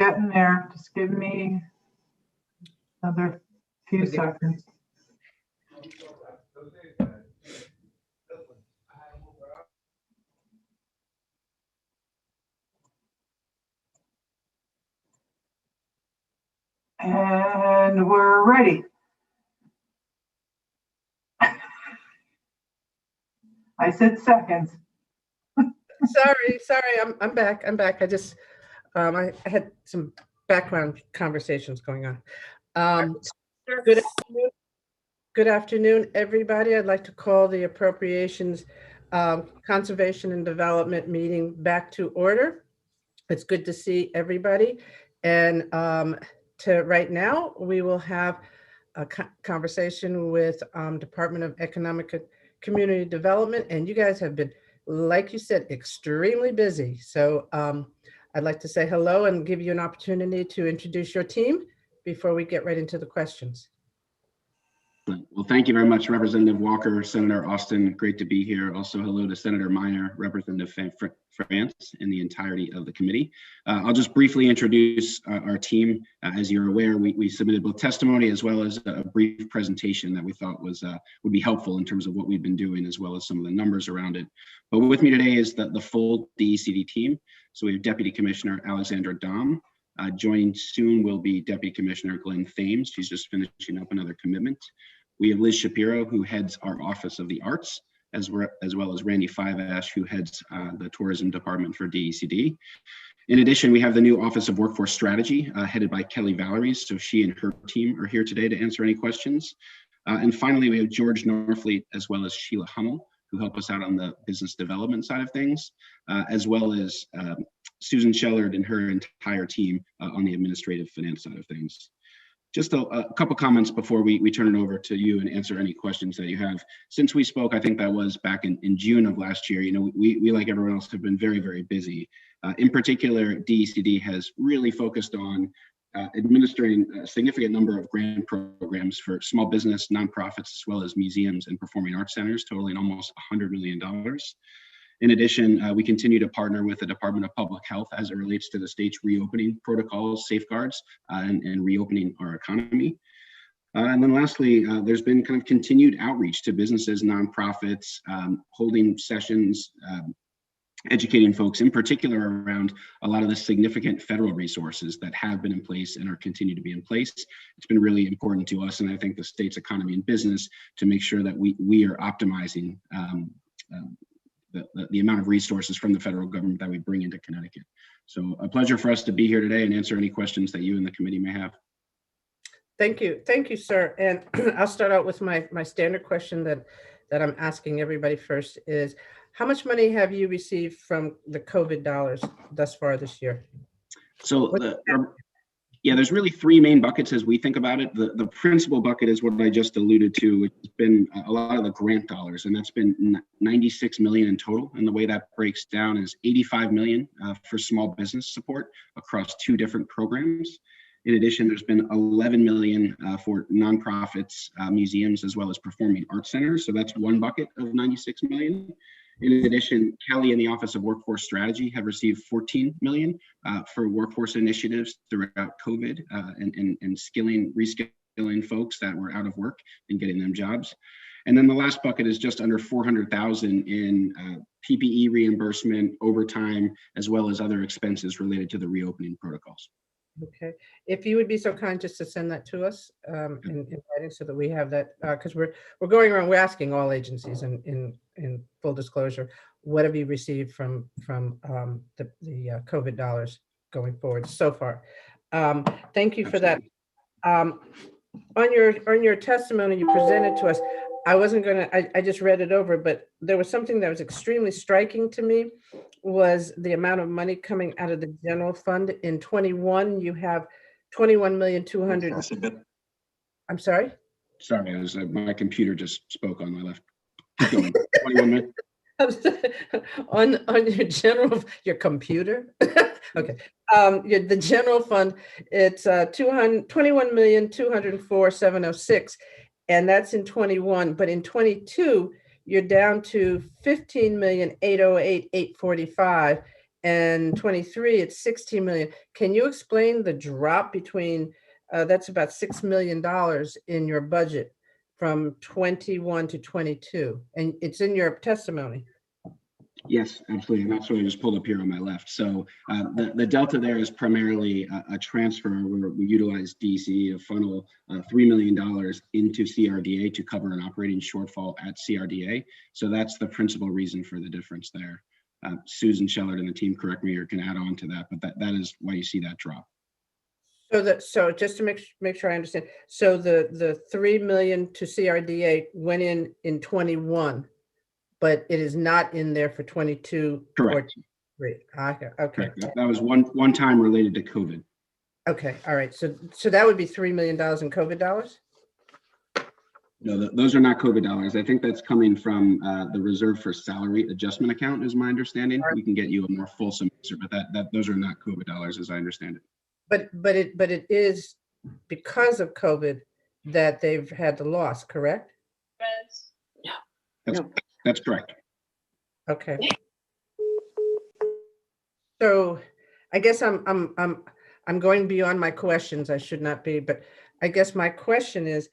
getting there. Just give me another few seconds. And we're ready. I said seconds. Sorry, I'm back. I just I had some background conversations going on. Good afternoon, everybody. I'd like to call the Appropriations Conservation and Development meeting back to order. It's good to see everybody. And right now, we will have a conversation with Department of Economic and Community Development. And you guys have been, like you said, extremely busy. So I'd like to say hello and give you an opportunity to introduce your team before we get right into the questions. Well, thank you very much, Representative Walker, Senator Austin. Great to be here. Also, hello to Senator Minor, Representative France, and the entirety of the committee. I'll just briefly introduce our team. As you're aware, we submitted both testimony as well as a brief presentation that we thought was would be helpful in terms of what we've been doing, as well as some of the numbers around it. But with me today is the full DECD team. So we have Deputy Commissioner Alexandra Dom. Joining soon will be Deputy Commissioner Glenn Thames. She's just finishing up another commitment. We have Liz Shapiro, who heads our Office of the Arts, as well as Randy Fiveash, who heads the Tourism Department for DECD. In addition, we have the new Office of Workforce Strategy, headed by Kelly Valeries. So she and her team are here today to answer any questions. And finally, we have George Norfleet, as well as Sheila Hummel, who help us out on the business development side of things, as well as Susan Shellard and her entire team on the administrative finance side of things. Just a couple comments before we turn it over to you and answer any questions that you have. Since we spoke, I think that was back in June of last year, you know, we like everyone else have been very, very busy. In particular, DECD has really focused on administering a significant number of grant programs for small business, nonprofits, as well as museums and performing arts centers, totaling almost $100 million. In addition, we continue to partner with the Department of Public Health as it relates to the state's reopening protocols, safeguards, and reopening our economy. And then lastly, there's been kind of continued outreach to businesses, nonprofits, holding sessions, educating folks in particular around a lot of the significant federal resources that have been in place and are continue to be in place. It's been really important to us, and I think the state's economy and business, to make sure that we are optimizing the amount of resources from the federal government that we bring into Connecticut. So a pleasure for us to be here today and answer any questions that you and the committee may have. Thank you, sir. And I'll start out with my standard question that I'm asking everybody first is, how much money have you received from the COVID dollars thus far this year? So there's really three main buckets as we think about it. The principal bucket is what I just alluded to, which has been a lot of the grant dollars, and that's been 96 million in total. And the way that breaks down is 85 million for small business support across 2 different programs. In addition, there's been 11 million for nonprofits, museums, as well as performing arts centers. So that's one bucket of 96 million. In addition, Kelly and the Office of Workforce Strategy have received 14 million for workforce initiatives throughout COVID and reskilling folks that were out of work and getting them jobs. And then the last bucket is just under 400,000 in PPE reimbursement, overtime, as well as other expenses related to the reopening protocols. Okay, if you would be so kind just to send that to us in writing so that we have that, because we're going around, we're asking all agencies in full disclosure, what have you received from the COVID dollars going forward so far? Thank you for that. On your testimony you presented to us, I just read it over, but there was something that was extremely striking to me, was the amount of money coming out of the general fund. In 21, you have 21,200,000. I'm sorry? Sorry, it was my computer just spoke on my left. Keep going. 21 minutes. on your computer. Okay. The general fund, it's 21,204,706, and that's in 21. But in 22, you're down to 15,808,845, and 23, it's 16 million. Can you explain the drop between, that's about $6 million in your budget from 21 to 22? And it's in your testimony. Yes, absolutely. And that's what I just pulled up here on my left. So the delta there is primarily a transfer where we utilize DCE to funnel $3 million into CRDA to cover an operating shortfall at CRDA. So that's the principal reason for the difference there. Susan Shellard and the team correct me or can add on to that, but that is why you see that drop. So just to make sure I understand. So the 3 million to CRDA went in 21, but it is not in there for 22 Correct. or 23. Okay. Correct. That was one time related to COVID. Okay. All right. So that would be $3 million in COVID dollars? No, those are not COVID dollars. I think that's coming from the reserve for salary adjustment account is my understanding. We can get you a more fulsome answer, but those are not COVID dollars as I understand it. But it is because of COVID that they've had the loss, correct? That's correct. Okay. So I guess I'm going beyond my questions. I should not be, but I guess my question is,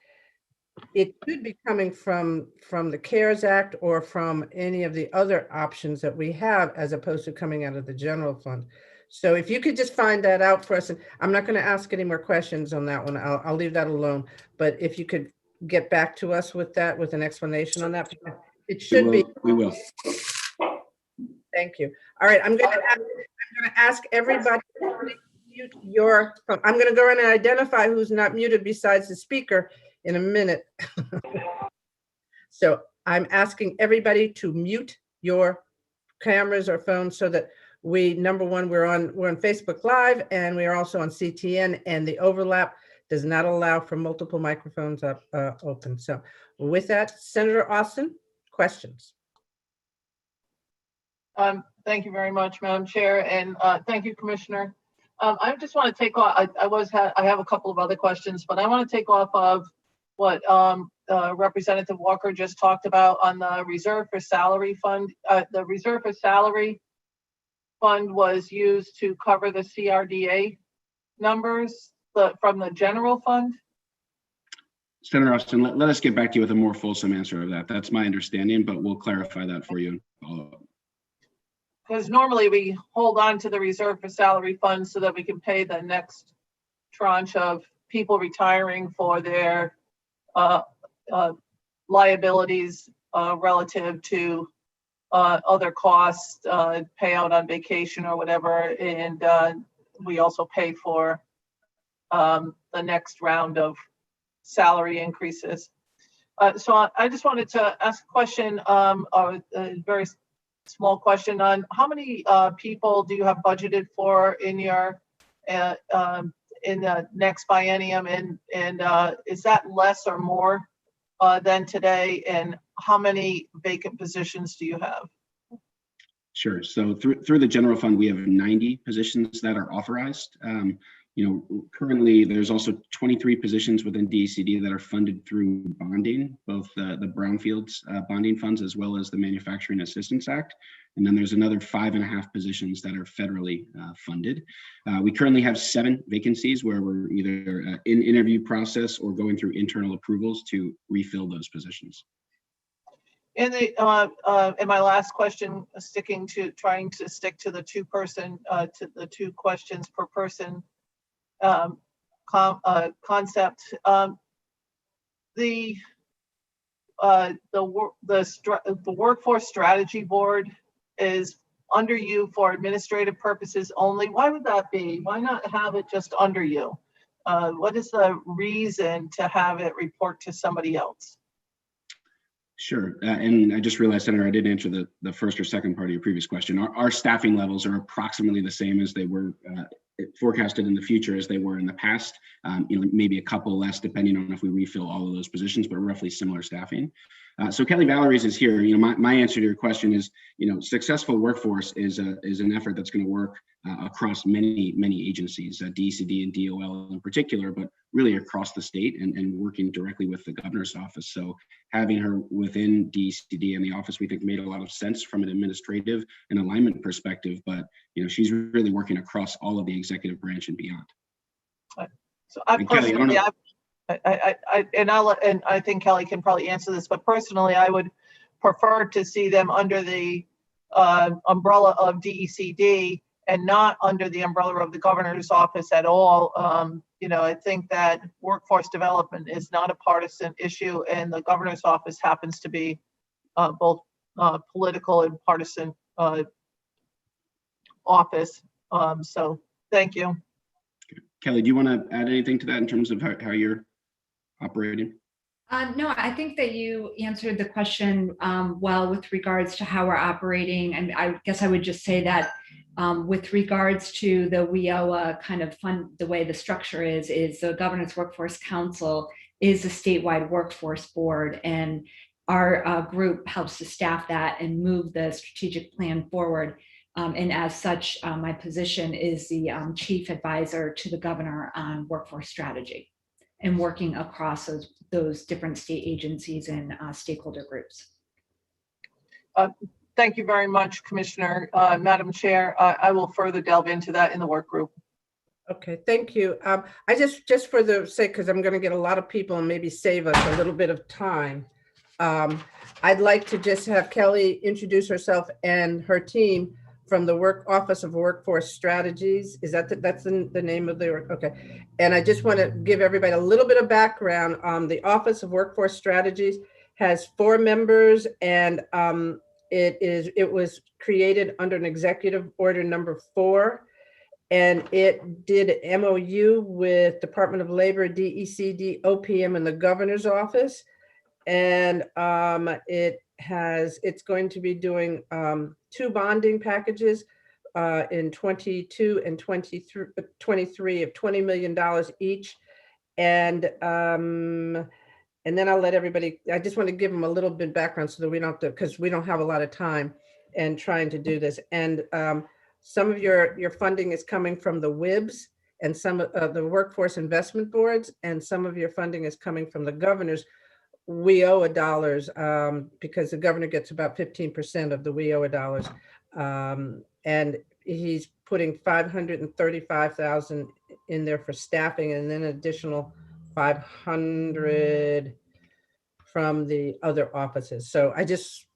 it could be coming from the CARES Act or from any of the other options that we have, as opposed to coming out of the general fund. So if you could just find that out for us, and I'm not going to ask any more questions on that one. I'll leave that alone. But if you could get back to us with that, with an explanation on that, it should be. We will. Thank you. All right, I'm going to ask everybody to mute your phone. I'm going to go around and identify who's not muted besides the speaker in a minute. So I'm asking everybody to mute your cameras or phones so that number one, we're on Facebook Live, and we are also on CTN, and the overlap does not allow for multiple microphones open. So with that, Senator Austin, questions. Thank you very much, Madam Chair, and thank you, Commissioner. I just want to take off. I have a couple of other questions, but I want to take off of what Representative Walker just talked about on the reserve for salary fund. The reserve for salary fund was used to cover the CRDA numbers from the general fund. Senator Austin, let us get back to you with a more fulsome answer of that. That's my understanding, but we'll clarify that for you. Because normally we hold on to the reserve for salary fund so that we can pay the next tranche of people retiring for their liabilities relative to other costs, payout on vacation or whatever, and we also pay for the next round of salary increases. So I just wanted to ask a question, a very small question on how many people do you have budgeted for in your in the next biennium, and is that less or more than today, and how many vacant positions do you have? Sure. So through the general fund, we have 90 positions that are authorized. Currently there's also 23 positions within DECD that are funded through bonding, both the brownfields bonding funds as well as the Manufacturing Assistance Act. And then there's another 5.5 positions that are federally funded. We currently have 7 vacancies where we're either in interview process or going through internal approvals to refill those positions. And my last question, trying to stick to the two questions per person concept. The Workforce Strategy Board is under you for administrative purposes only. Why would that be? Why not have it just under you? What is the reason to have it report to somebody else? Sure. And I just realized, Senator, I didn't answer the first or second part of your previous question. Our staffing levels are approximately the same as they were forecasted in the future as they were in the past. Maybe a couple less depending on if we refill all of those positions, but roughly similar staffing. So Kelly Valeries is here. My answer to your question is, successful workforce is an effort that's going to work across many agencies, DCD and DOL in particular, but really across the state and working directly with the governor's office. So having her within DCD and the office, we think made a lot of sense from an administrative and alignment perspective, but she's really working across all of the executive branch and beyond. So I personally, I think Kelly can probably answer this, but personally, I would prefer to see them under the umbrella of DECD and not under the umbrella of the governor's office at all. I think that workforce development is not a partisan issue, and the governor's office happens to be both political and partisan office. So thank you. Kelly, do you want to add anything to that in terms of how you're operating? No, I think that you answered the question well with regards to how we're operating. And I guess I would just say that with regards to the WIOA kind of fund, the way the structure is the Governor's Workforce Council is a statewide workforce board, and our group helps to staff that and move the strategic plan forward. And as such, my position is the chief advisor to the governor on workforce strategy and working across those different state agencies and stakeholder groups. Thank you very much, Commissioner. Madam Chair, I will further delve into that in the work group. Okay, thank you. I just for the sake, because I'm going to get a lot of people and maybe save us a little bit of time, I'd like to just have Kelly introduce herself and her team from the Office of Workforce Strategies. Is that's the name of the work? Okay. And I just want to give everybody a little bit of background. The Office of Workforce Strategies has 4 members, and it was created under an executive order number 4, and it did an MOU with Department of Labor, DECD, OPM, and the governor's office. And it's going to be doing 2 bonding packages in 22 and 23 of $20 million each. And then I'll let everybody, I just want to give them a little bit background so that we don't have to, because we don't have a lot of time and trying to do this. And some of your funding is coming from the WIBs and some of the workforce investment boards, and some of your funding is coming from the governor's WIOA dollars, because the governor gets about 15% of the WIOA dollars. And he's putting $535,000 in there for staffing, and then an additional 500 from the other offices. So I just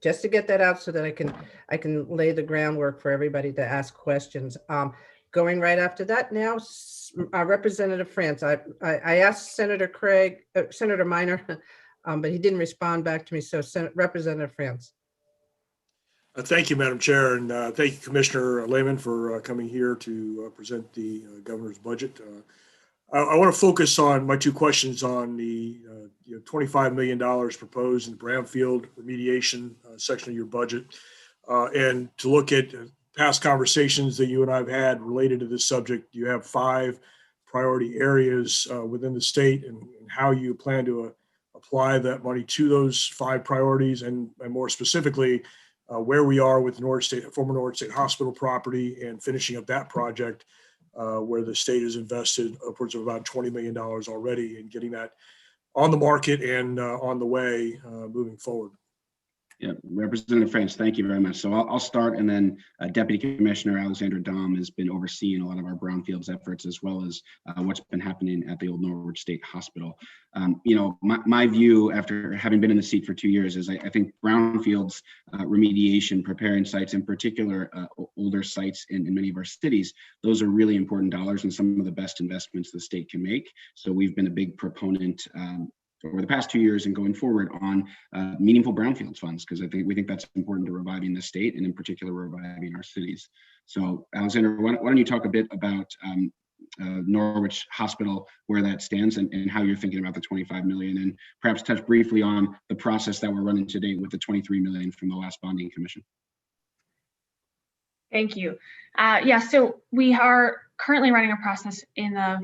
to get that out so that I can lay the groundwork for everybody to ask questions. Going right after that now, Representative France. I asked Senator Minor, but he didn't respond back to me. So Representative France. Thank you, Madam Chair, and thank you, Commissioner Lehman, for coming here to present the governor's budget. I want to focus on my 2 questions on the $25 million proposed in the brownfield remediation section of your budget, and to look at past conversations that you and I have had related to this subject. You have 5 priority areas within the state, and how you plan to apply that money to those 5 priorities, and more specifically, where we are with former Norwich State Hospital property and finishing up that project, where the state has invested upwards of about $20 million already in getting that on the market and on the way moving forward. Yeah, Representative France, thank you very much. So I'll start, and then Deputy Commissioner Alexander Dom has been overseeing a lot of our brownfields efforts, as well as what's been happening at the old Norwich State Hospital. My view after having been in the seat for 2 years is I think brownfields remediation, preparing sites, in particular older sites in many of our cities, those are really important dollars and some of the best investments the state can make. So we've been a big proponent over the past 2 years and going forward on meaningful brownfields funds, because we think that's important to reviving the state, and in particular reviving our cities. So Alexander, why don't you talk a bit about Norwich Hospital, where that stands, and how you're thinking about the $25 million, and perhaps touch briefly on the process that we're running today with the $23 million from the last bonding commission. Thank you. Yeah, so we are currently running a process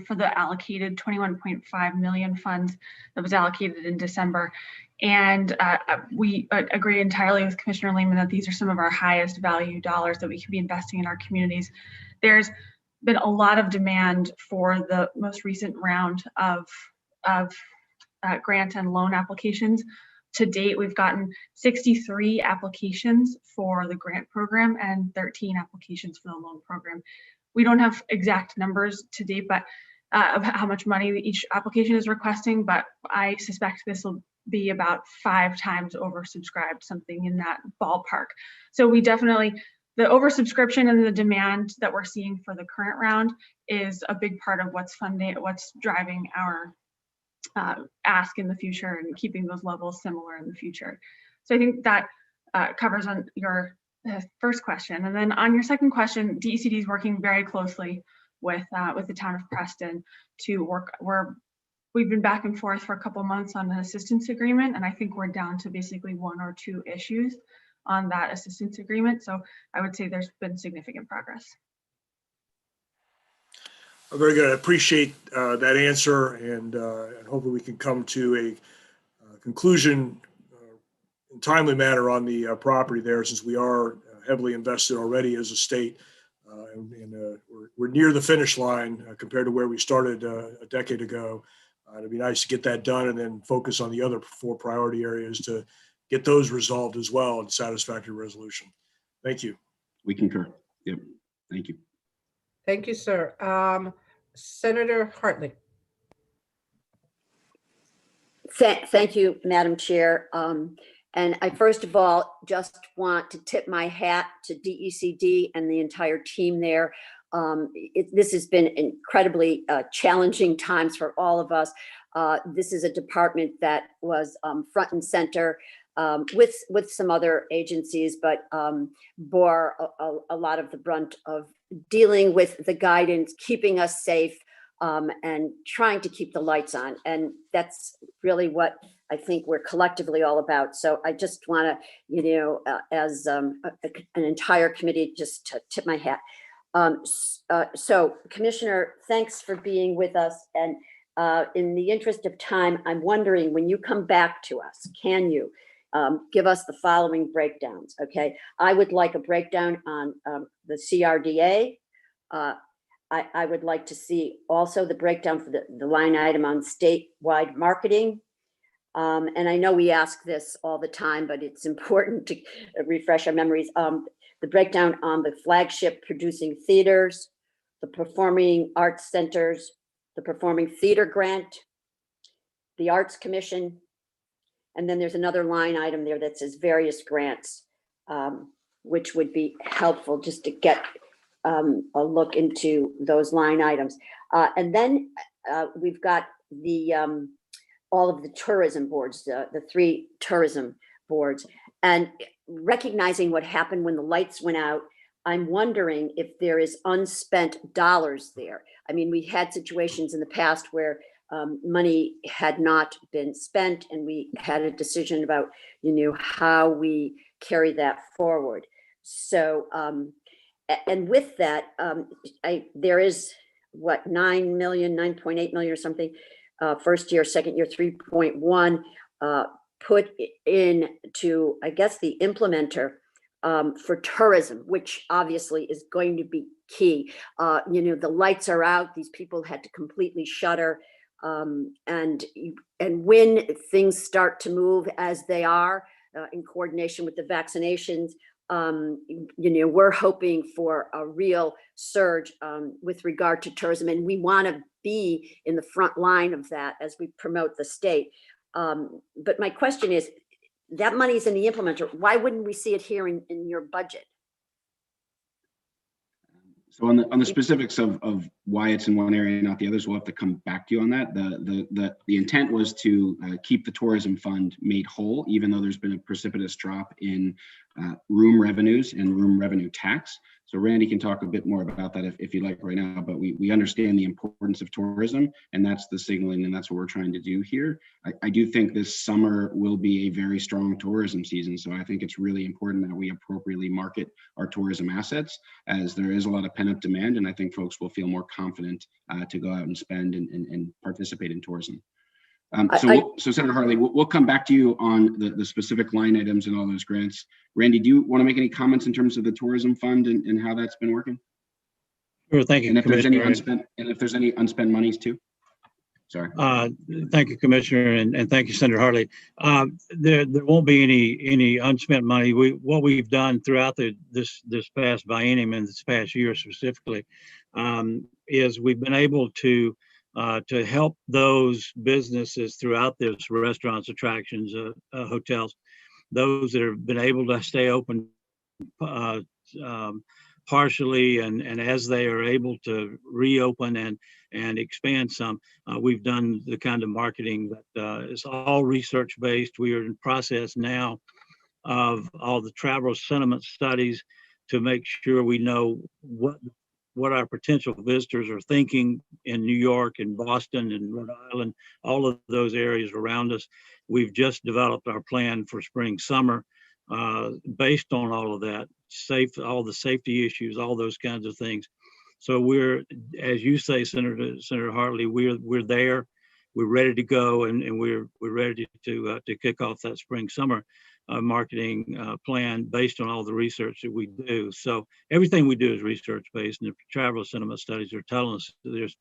for the allocated 21.5 million funds that was allocated in December. And we agree entirely with Commissioner Lehman that these are some of our highest value dollars that we can be investing in our communities. There's been a lot of demand for the most recent round of grant and loan applications. To date, we've gotten 63 applications for the grant program and 13 applications for the loan program. We don't have exact numbers to date, but of how much money each application is requesting, but I suspect this will be about 5 times oversubscribed, something in that ballpark. So we definitely, the oversubscription and the demand that we're seeing for the current round is a big part of what's driving our ask in the future and keeping those levels similar in the future. So I think that covers on your first question. And then on your second question, DECD is working very closely with the town of Preston to work. We've been back and forth for a couple months on an assistance agreement, and I think we're down to basically 1 or 2 issues on that assistance agreement. So I would say there's been significant progress. Very good. I appreciate that answer, and hopefully we can come to a conclusion in a timely manner on the property there, since we are heavily invested already as a state, and we're near the finish line compared to where we started a decade ago. It'd be nice to get that done and then focus on the other 4 priority areas to get those resolved as well in satisfactory resolution. Thank you. We concur. Yep. Thank you. Thank you, sir. Senator Hartley. Thank you, Madam Chair. And I first of all just want to tip my hat to DECD and the entire team there. This has been incredibly challenging times for all of us. This is a department that was front and center with some other agencies, but bore a lot of the brunt of dealing with the guidance, keeping us safe, and trying to keep the lights on. And that's really what I think we're collectively all about. So I just want to, as an entire committee, just to tip my hat. So Commissioner, thanks for being with us. And in the interest of time, I'm wondering, when you come back to us, can you give us the following breakdowns? Okay, I would like a breakdown on the CRDA. I would like to see also the breakdown for the line item on statewide marketing. And I know we ask this all the time, but it's important to refresh our memories. The breakdown on the flagship producing theaters, the performing arts centers, the performing theater grant, the Arts Commission, and then there's another line item there that says various grants, which would be helpful just to get a look into those line items. And then we've got the all of the tourism boards, the 3 tourism boards, and recognizing what happened when the lights went out, I'm wondering if there is unspent dollars there. I mean, we had situations in the past where money had not been spent, and we had a decision about, how we carry that forward. So, and with that, there is what, 9 million, 9.8 million or something, first year, second year, 3.1 put into, I guess, the implementer for tourism, which obviously is going to be key. The lights are out. These people had to completely shutter. And when things start to move as they are in coordination with the vaccinations, we're hoping for a real surge with regard to tourism. And we want to be in the front line of that as we promote the state. But my question is, that money is in the implementer. Why wouldn't we see it here in your budget? So on the specifics of why it's in one area and not the others, we'll have to come back to you on that. The intent was to keep the tourism fund made whole, even though there's been a precipitous drop in room revenues and room revenue tax. So Randy can talk a bit more about that if you like right now, but we understand the importance of tourism, and that's the signaling, and that's what we're trying to do here. I do think this summer will be a very strong tourism season, so I think it's really important that we appropriately market our tourism assets, as there is a lot of pent-up demand, and I think folks will feel more confident to go out and spend and participate in tourism. So Senator Hartley, we'll come back to you on the specific line items and all those grants. Randy, do you want to make any comments in terms of the tourism fund and how that's been working? Sure, thank you, And if there's any Commissioner. unspent monies too? Sorry. Thank you, Commissioner, and thank you, Senator Hartley. There won't be any unspent money. What we've done throughout this past biennium and this past year specifically is we've been able to help those businesses throughout this, restaurants, attractions, hotels, those that have been able to stay open partially, and as they are able to reopen and expand some, we've done the kind of marketing that is all research based. We are in process now of all the travel sentiment studies to make sure we know what our potential visitors are thinking in New York and Boston and Rhode Island, all of those areas around us. We've just developed our plan for spring, summer, based on all of that, all the safety issues, all those kinds of things. So we're, as you say, Senator Hartley, we're there, we're ready to go, and we're ready to kick off that spring, summer marketing plan based on all the research that we do. So everything we do is research based, and the travel sentiment studies are telling us there's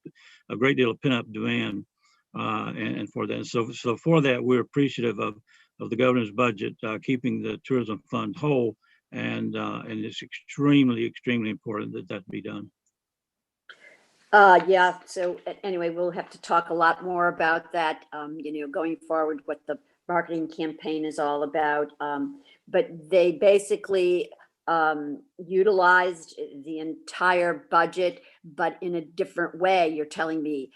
a great deal of pent-up demand and for that. So for that, we're appreciative of the governor's budget keeping the tourism fund whole, and it's extremely important that be done. Yeah, so anyway, we'll have to talk a lot more about that, going forward, what the marketing campaign is all about. But they basically utilized the entire budget, but in a different way, you're telling me,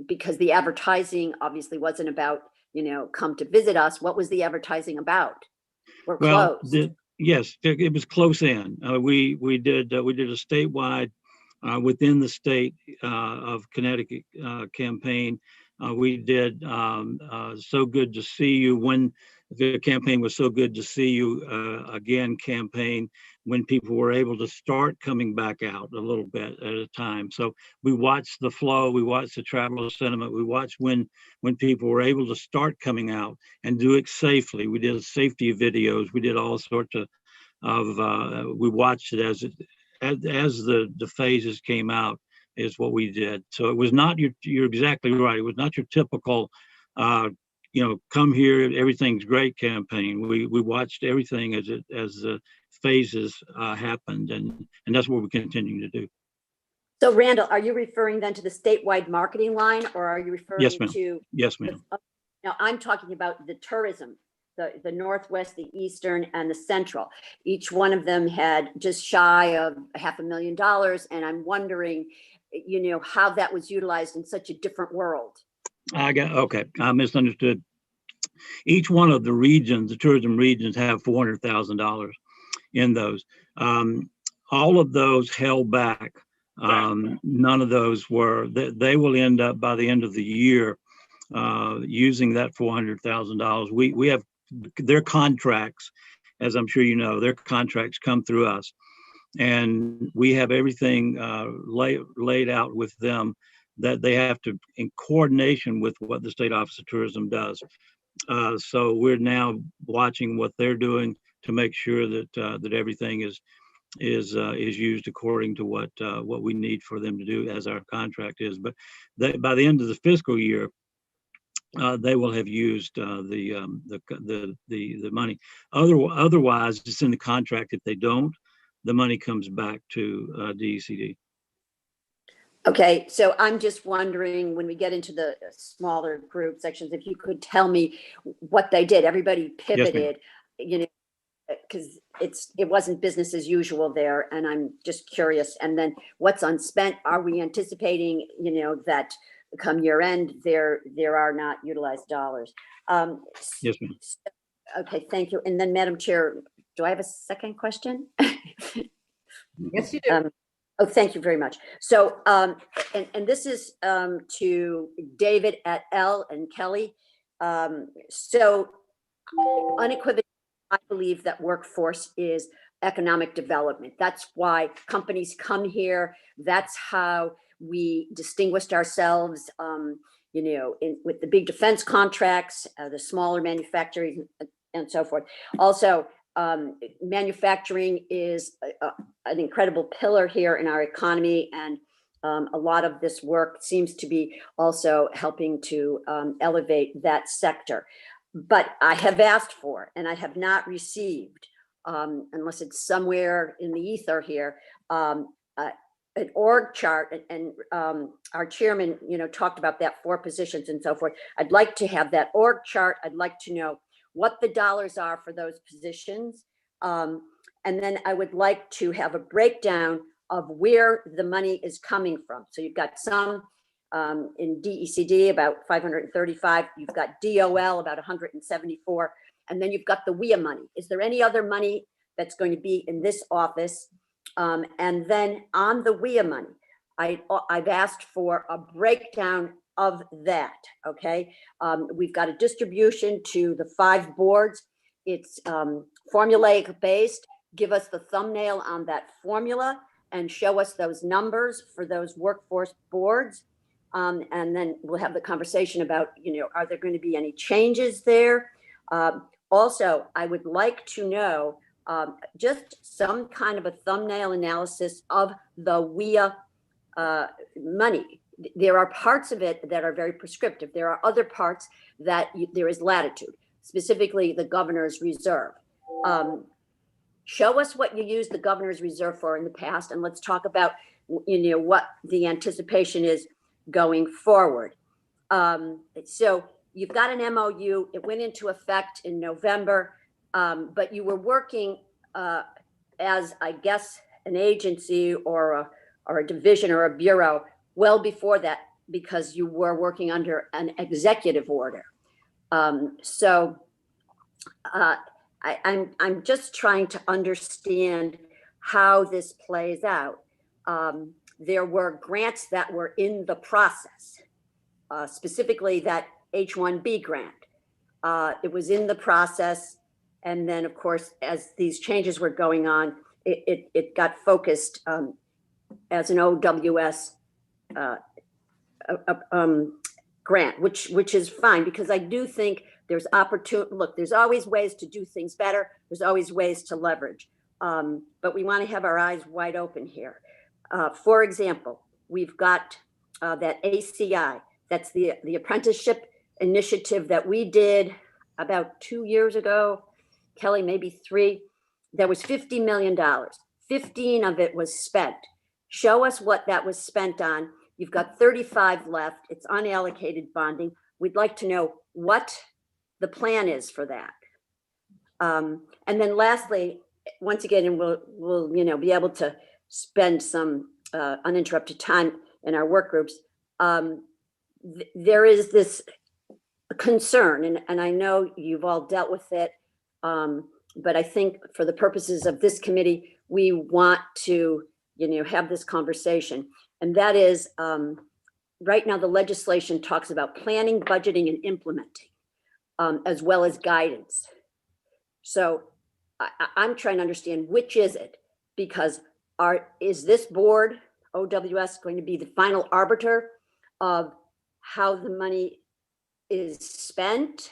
because the advertising obviously wasn't about, come to visit us. What was the advertising about? We're closed. Yes, it was close in. We did a statewide, within the state of Connecticut campaign. We did So Good to See You, when the campaign was So Good to See You again campaign, when people were able to start coming back out a little bit at a time. So we watched the flow, we watched the traveler sentiment, we watched when people were able to start coming out and do it safely. We did safety videos, we did all sorts of we watched it as the phases came out, is what we did. So it was not you're exactly right. It was not your typical, come here, everything's great campaign. We watched everything as the phases happened, and that's what we're continuing to do. So Randall, are you referring then to the statewide marketing line, or are you referring to? Yes, ma'am. Now I'm talking about the tourism, the Northwest, the Eastern, and the Central. Each one of them had just shy of $500,000, and I'm wondering, how that was utilized in such a different world. Okay, I misunderstood. Each one of the regions, the tourism regions, have $400,000 in those. All of those held back. None of those were. They will end up by the end of the year using that $400,000. We have their contracts, as I'm sure you know, their contracts come through us, and we have everything laid out with them that they have to, in coordination with what the State Office of Tourism does. So we're now watching what they're doing to make sure that everything is used according to what we need for them to do as our contract is. But by the end of the fiscal year, they will have used the money. Otherwise, it's in the contract. If they don't, the money comes back to DECD. Okay, so I'm just wondering, when we get into the smaller group sections, if you could tell me what they did. Everybody pivoted, because it wasn't business as usual there, and I'm just curious. And then what's unspent? Are we anticipating, that come year end, there are not utilized dollars? Yes, ma'am. Okay, thank you. And then, Madam Chair, do I have a second question? Yes, you do. Oh, thank you very much. So, and this is to David et al. And Kelly. So unequivocally, I believe that workforce is economic development. That's why companies come here. That's how we distinguished ourselves, with the big defense contracts, the smaller manufacturing, and so forth. Also, manufacturing is an incredible pillar here in our economy, and a lot of this work seems to be also helping to elevate that sector. But I have asked for, and I have not received, unless it's somewhere in the ether here, an org chart, and our chairman, talked about that 4 positions and so forth. I'd like to have that org chart. I'd like to know what the dollars are for those positions. And then I would like to have a breakdown of where the money is coming from. So you've got some in DECD, about 535. You've got DOL, about 174. And then you've got the WIA money. Is there any other money that's going to be in this office? And then on the WIA money, I've asked for a breakdown of that, okay? We've got a distribution to the 5 boards. It's formulaic based. Give us the thumbnail on that formula and show us those numbers for those workforce boards. And then we'll have the conversation about, are there going to be any changes there? Also, I would like to know just some kind of a thumbnail analysis of the WIA money. There are parts of it that are very prescriptive. There are other parts that there is latitude, specifically the governor's reserve. Show us what you used the governor's reserve for in the past, and let's talk about, what the anticipation is going forward. So you've got an MOU. It went into effect in November, but you were working as, I guess, an agency or a division or a bureau well before that, because you were working under an executive order. So I'm just trying to understand how this plays out. There were grants that were in the process, specifically that H-1B grant. It was in the process. And then, of course, as these changes were going on, it got focused as an OWS grant, which is fine, because I do think there's opportunity. Look, there's always ways to do things better. There's always ways to leverage. But we want to have our eyes wide open here. For example, we've got that ACI. That's the apprenticeship initiative that we did about 2 years ago. Kelly, maybe 3. There was $50 million. 15 of it was spent. Show us what that was spent on. You've got 35 left. It's unallocated bonding. We'd like to know what the plan is for that. And then lastly, once again, and we'll be able to spend some uninterrupted time in our work groups. There is this concern, and I know you've all dealt with it, but I think for the purposes of this committee, we want to have this conversation. And that is, right now the legislation talks about planning, budgeting, and implementing, as well as guidance. So I'm trying to understand, which is it? Because is this board, OWS, going to be the final arbiter of how the money is spent?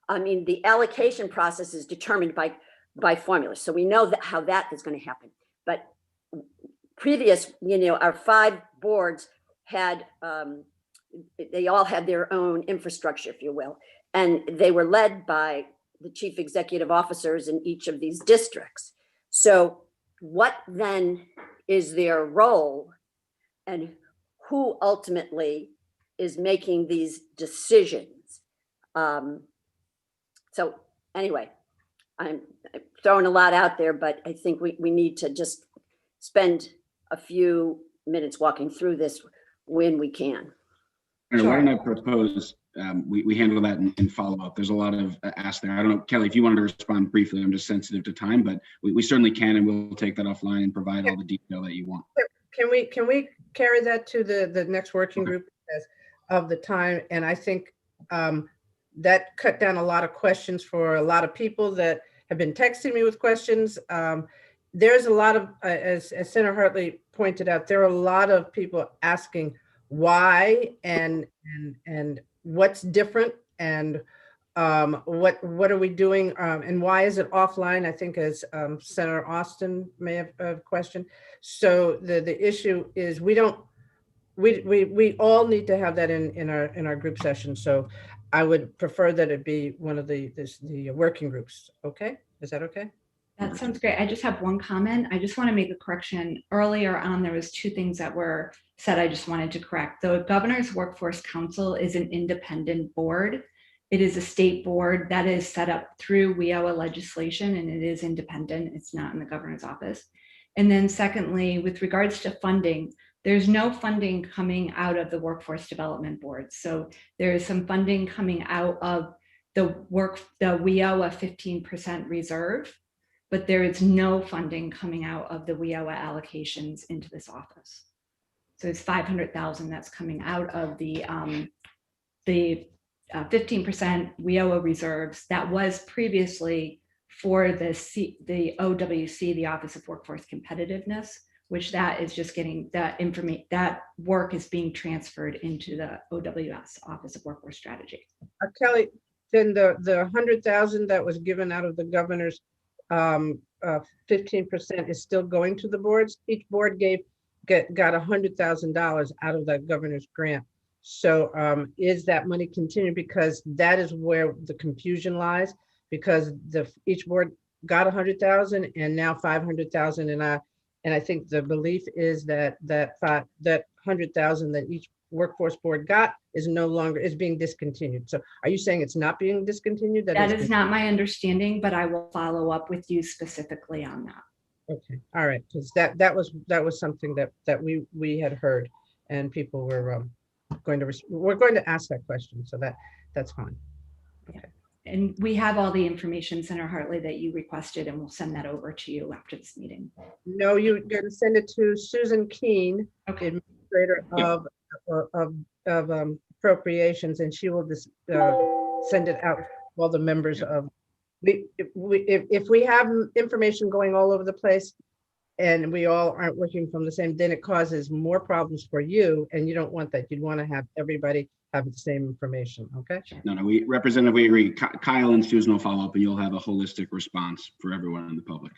I mean, the allocation process is determined by formula. So we know how that is going to happen. But previous, our 5 boards had, they all had their own infrastructure, if you will, and they were led by the chief executive officers in each of these districts. So what then is their role, and who ultimately is making these decisions? So anyway, I'm throwing a lot out there, but I think we need to just spend a few minutes walking through this when we can. Why Sure. don't I propose we handle that in follow-up? There's a lot of asks there. I don't know, Kelly, if you wanted to respond briefly, I'm just sensitive to time, but we certainly can, and we'll take that offline and provide all the detail that you want. Can we carry that to the next working Okay. group as of the time? And I think that cut down a lot of questions for a lot of people that have been texting me with questions. There's a lot of, as Senator Hartley pointed out, there are a lot of people asking why and what's different and what are we doing and why is it offline? I think as Senator Austin may have questioned. So the issue is we all need to have that in our group session. So I would prefer that it be one of the working groups. Okay, is that okay? That sounds great. I just have one comment. I just want to make a correction. Earlier on, there was two things that were said I just wanted to correct. The Governor's Workforce Council is an independent board. It is a state board that is set up through WIOA legislation, and it is independent. It's not in the governor's office. And then secondly, with regards to funding, there's no funding coming out of the Workforce Development Board. So there is some funding coming out of the WIOA 15% reserve, but there is no funding coming out of the WIOA allocations into this office. So it's 500,000 that's coming out of the 15% WIOA reserves that was previously for the OWC, the Office of Workforce Competitiveness, which that is just getting that information, that work is being transferred into the OWS, Office of Workforce Strategy. Kelly, then the 100,000 that was given out of the governor's 15% is still going to the boards. Each board got $100,000 out of that governor's grant. So is that money continuing? Because that is where the confusion lies, because each board got 100,000 and now 500,000. And I think the belief is that 100,000 that each workforce board got is being discontinued. So are you saying it's not being discontinued? That is not my understanding, but I will follow up with you specifically on that. Okay, all right, because that was something that we had heard, and people were going to ask that question, so that's fine. Okay. And we have all the information, Senator Hartley, that you requested, and we'll send that over to you after this meeting. No, you're going to send it to Susan Keene, Okay. Administrator of Appropriations, and she will just send it out to all the members of. If we have information going all over the place and we all aren't working from the same, then it causes more problems for you, and you don't want that. You'd want to have everybody have the same information, okay? No, Representative, we agree. Kyle and Susan will follow up and you'll have a holistic response for everyone in the public.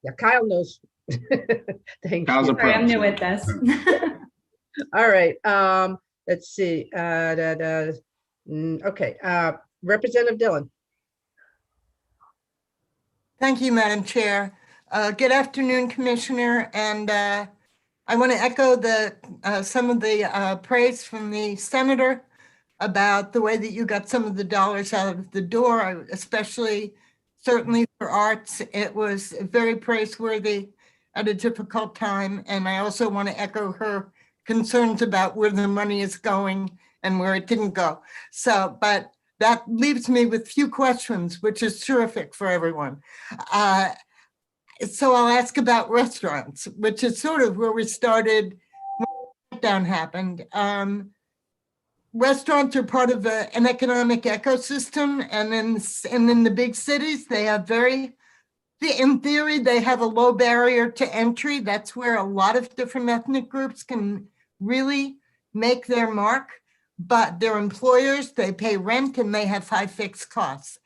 Yeah, Kyle knows. Thank Kyle's you. a pro. I'm new at this. All right, let's see. Okay, Representative Dillon. Thank you, Madam Chair. Good afternoon, Commissioner. And I want to echo some of the praise from the Senator about the way that you got some of the dollars out of the door, especially certainly for arts. It was very praiseworthy at a difficult time. And I also want to echo her concerns about where the money is going and where it didn't go. So, but that leaves me with few questions, which is terrific for everyone. So I'll ask about restaurants, which is sort of where we started when the lockdown happened. Restaurants are part of an economic ecosystem, and in the big cities, they have in theory, they have a low barrier to entry. That's where a lot of different ethnic groups can really make their mark. But their employers, they pay rent and they have high fixed costs.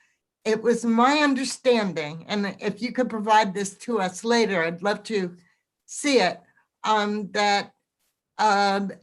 It was my understanding, and if you could provide this to us later, I'd love to see it, that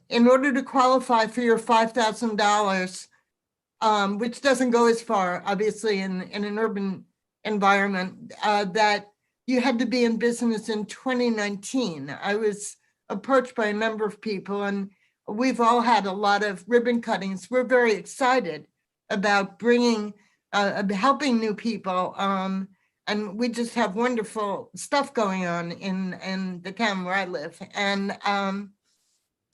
in order to qualify for your $5,000, which doesn't go as far, obviously, in an urban environment, that you had to be in business in 2019. I was approached by a number of people, and we've all had a lot of ribbon cuttings. We're very excited about bringing, helping new people And we just have wonderful stuff going on in the town where I live. And,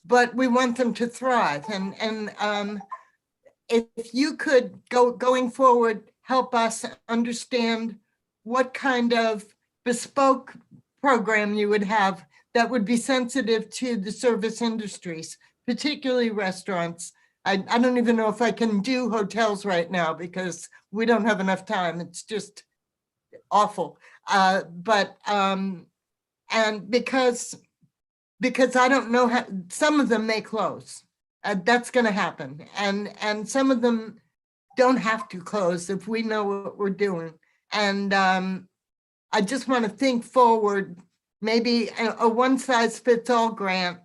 but we want them to thrive. And if you could going forward, help us understand what kind of bespoke program you would have that would be sensitive to the service industries, particularly restaurants. I don't even know if I can do hotels right now because we don't have enough time. It's just awful. And because I don't know how, some of them may close. That's going to happen. And some of them don't have to close if we know what we're doing. And I just want to think forward. Maybe a one-size-fits-all grant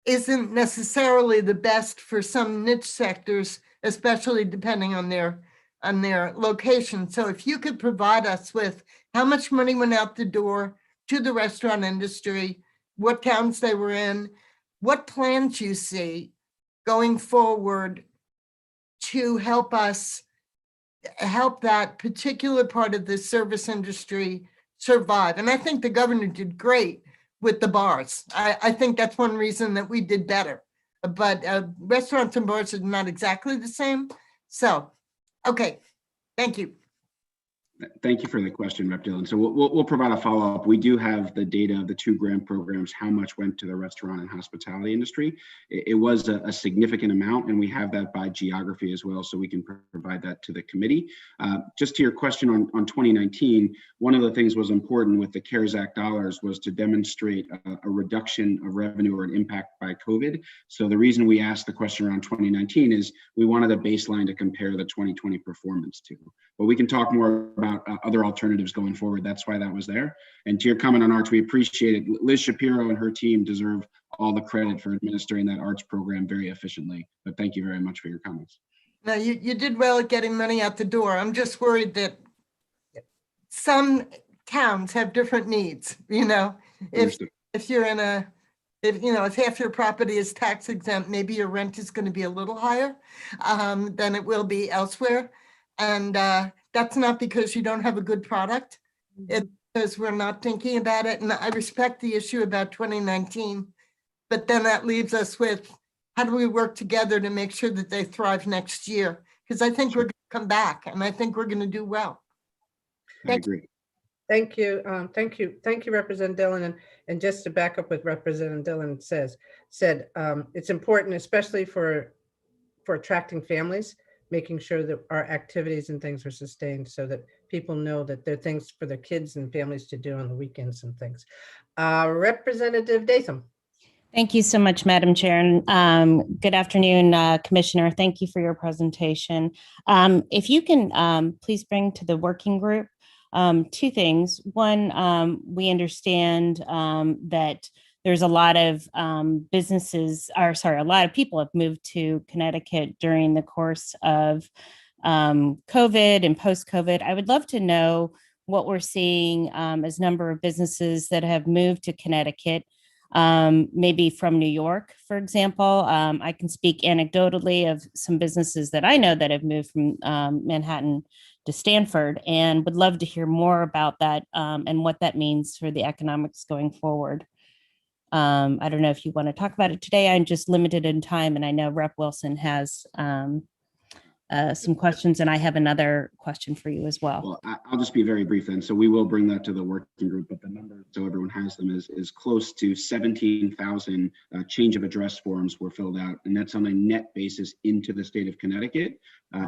isn't necessarily the best for some niche sectors, especially depending on their location. So if you could provide us with how much money went out the door to the restaurant industry, what towns they were in, what plans you see going forward to help us help that particular part of the service industry survive. And I think the governor did great with the bars. I think that's one reason that we did better. But restaurants and bars are not exactly the same. So, okay, thank you. Thank you for the question, Rep. Dillon. So we'll provide a follow-up. We do have the data of the 2 grant programs, how much went to the restaurant and hospitality industry. It was a significant amount, and we have that by geography as well, so we can provide that to the committee. Just to your question on 2019, one of the things was important with the CARES Act dollars was to demonstrate a reduction of revenue or an impact by COVID. So the reason we asked the question around 2019 is we wanted a baseline to compare the 2020 performance to. But we can talk more about other alternatives going forward. That's why that was there. And to your comment on arts, we appreciate it. Liz Shapiro and her team deserve all the credit for administering that arts program very efficiently. But thank you very much for your comments. No, you did well at getting money out the door. I'm just worried that some towns have different needs, you know. If you're in a, if half your property is tax exempt, maybe your rent is going to be a little higher than it will be elsewhere. And that's not because you don't have a good product. It's because we're not thinking about it. And I respect the issue about 2019, but then that leaves us with how do we work together to make sure that they thrive next year? Because I think we're going to come back and I think we're going to do well. I agree. Thank you. Thank you, Representative Dillon. And just to back up what Representative Dillon said, it's important, especially for attracting families, making sure that our activities and things are sustained so that people know that there are things for their kids and families to do on the weekends and things. Representative Datham. Thank you so much, Madam Chair. And good afternoon, Commissioner. Thank you for your presentation. If you can please bring to the working group 2 things. One, we understand that there's a lot of a lot of people have moved to Connecticut during the course of COVID and post-COVID. I would love to know what we're seeing as number of businesses that have moved to Connecticut, maybe from New York, for example. I can speak anecdotally of some businesses that I know that have moved from Manhattan to Stanford, and would love to hear more about that and what that means for the economics going forward. I don't know if you want to talk about it today. I'm just limited in time, and I know Rep. Wilson has some questions, and I have another question for you as well. Well, I'll just be very brief then. So we will bring that to the working group, but the number, so everyone has them, is close to 17,000 change of address forms were filled out, and that's on a net basis into the state of Connecticut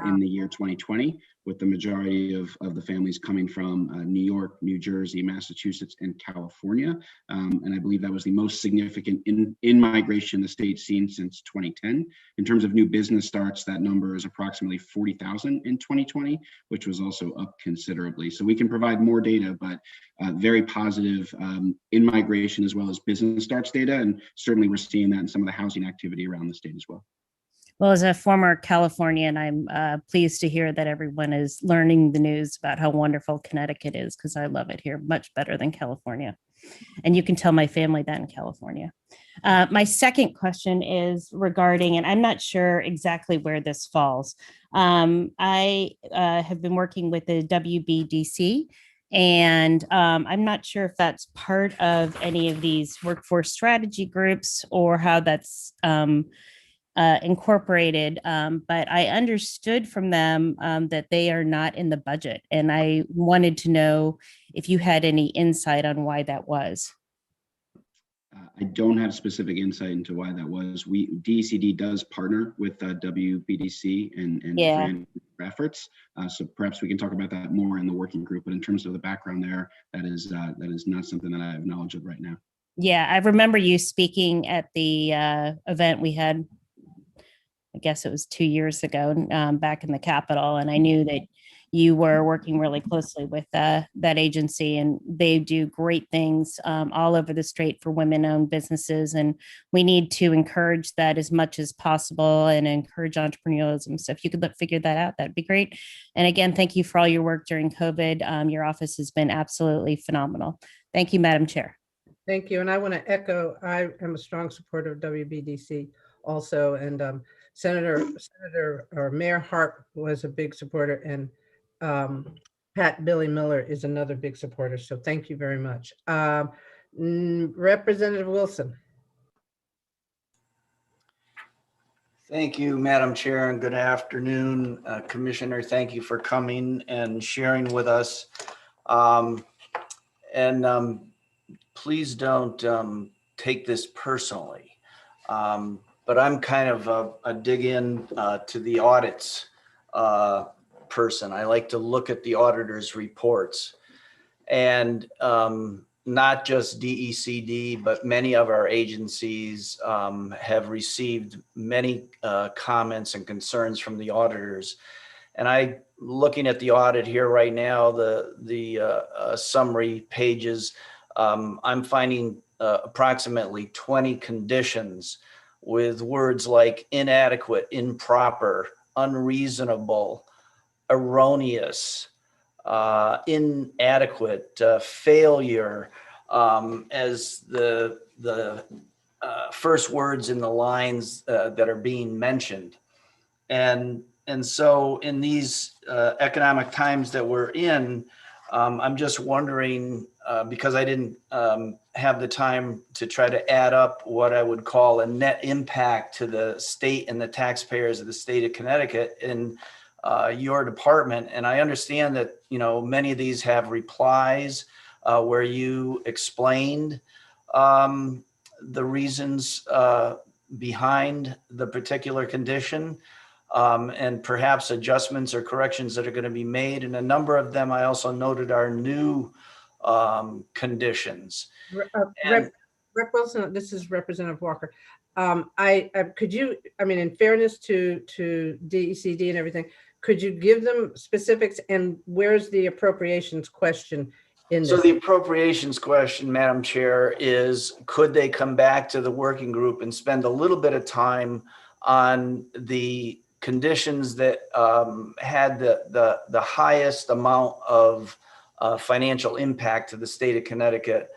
in the year 2020, with the majority of the families coming from New York, New Jersey, Massachusetts, and California. And I believe that was the most significant in-migration the state's seen since 2010. In terms of new business starts, that number is approximately 40,000 in 2020, which was also up considerably. So we can provide more data, but very positive in-migration as well as business starts data. And certainly we're seeing that in some of the housing activity around the state as well. Well, as a former Californian, I'm pleased to hear that everyone is learning the news about how wonderful Connecticut is, because I love it here much better than California. And you can tell my family that in California. My second question is regarding, and I'm not sure exactly where this falls. I have been working with the WBDC, And I'm not sure if that's part of any of these workforce strategy groups or how that's incorporated. But I understood from them that they are not in the budget. And I wanted to know if you had any insight on why that was. I don't have specific insight into why that was. DECD does partner with WBDC and Yeah. Fran efforts. So perhaps we can talk about that more in the working group. But in terms of the background there, that is not something that I have knowledge of right now. Yeah, I remember you speaking at the event we had, I guess it was 2 years ago, back in the Capitol, and I knew that you were working really closely with that agency, and they do great things all over the state for women-owned businesses, and we need to encourage that as much as possible and encourage entrepreneurialism. So if you could figure that out, that'd be great. And again, thank you for all your work during COVID. Your office has been absolutely phenomenal. Thank you, Madam Chair. Thank you. And I want to echo, I am a strong supporter of WBDC also. And Senator or Mayor Hart was a big supporter, and Pat Billy Miller is another big supporter. So thank you very much. Representative Wilson. Thank you, Madam Chair, and good afternoon, Commissioner. Thank you for coming and sharing with us. Please don't take this personally, but I'm kind of a dig in to the audits person. I like to look at the auditor's reports, and not just DECD, but many of our agencies have received many comments and concerns from the auditors. And looking at the audit here right now, the summary pages, I'm finding approximately 20 conditions with words like inadequate, improper, unreasonable, erroneous, inadequate, failure, as the first words in the lines that are being mentioned. And so in these economic times that we're in, I'm just wondering, because I didn't have the time to try to add up what I would call a net impact to the state and the taxpayers of the state of Connecticut in your department. And I understand that, many of these have replies where you explained the reasons behind the particular condition. And perhaps adjustments or corrections that are going to be made. And a number of them I also noted are new conditions. Rep Wilson, this is Representative Walker. In fairness to DECD and everything, could you give them specifics, and where's the appropriations question in this? So the appropriations question, Madam Chair, is could they come back to the working group and spend a little bit of time on the conditions that had the highest amount of financial impact to the state of Connecticut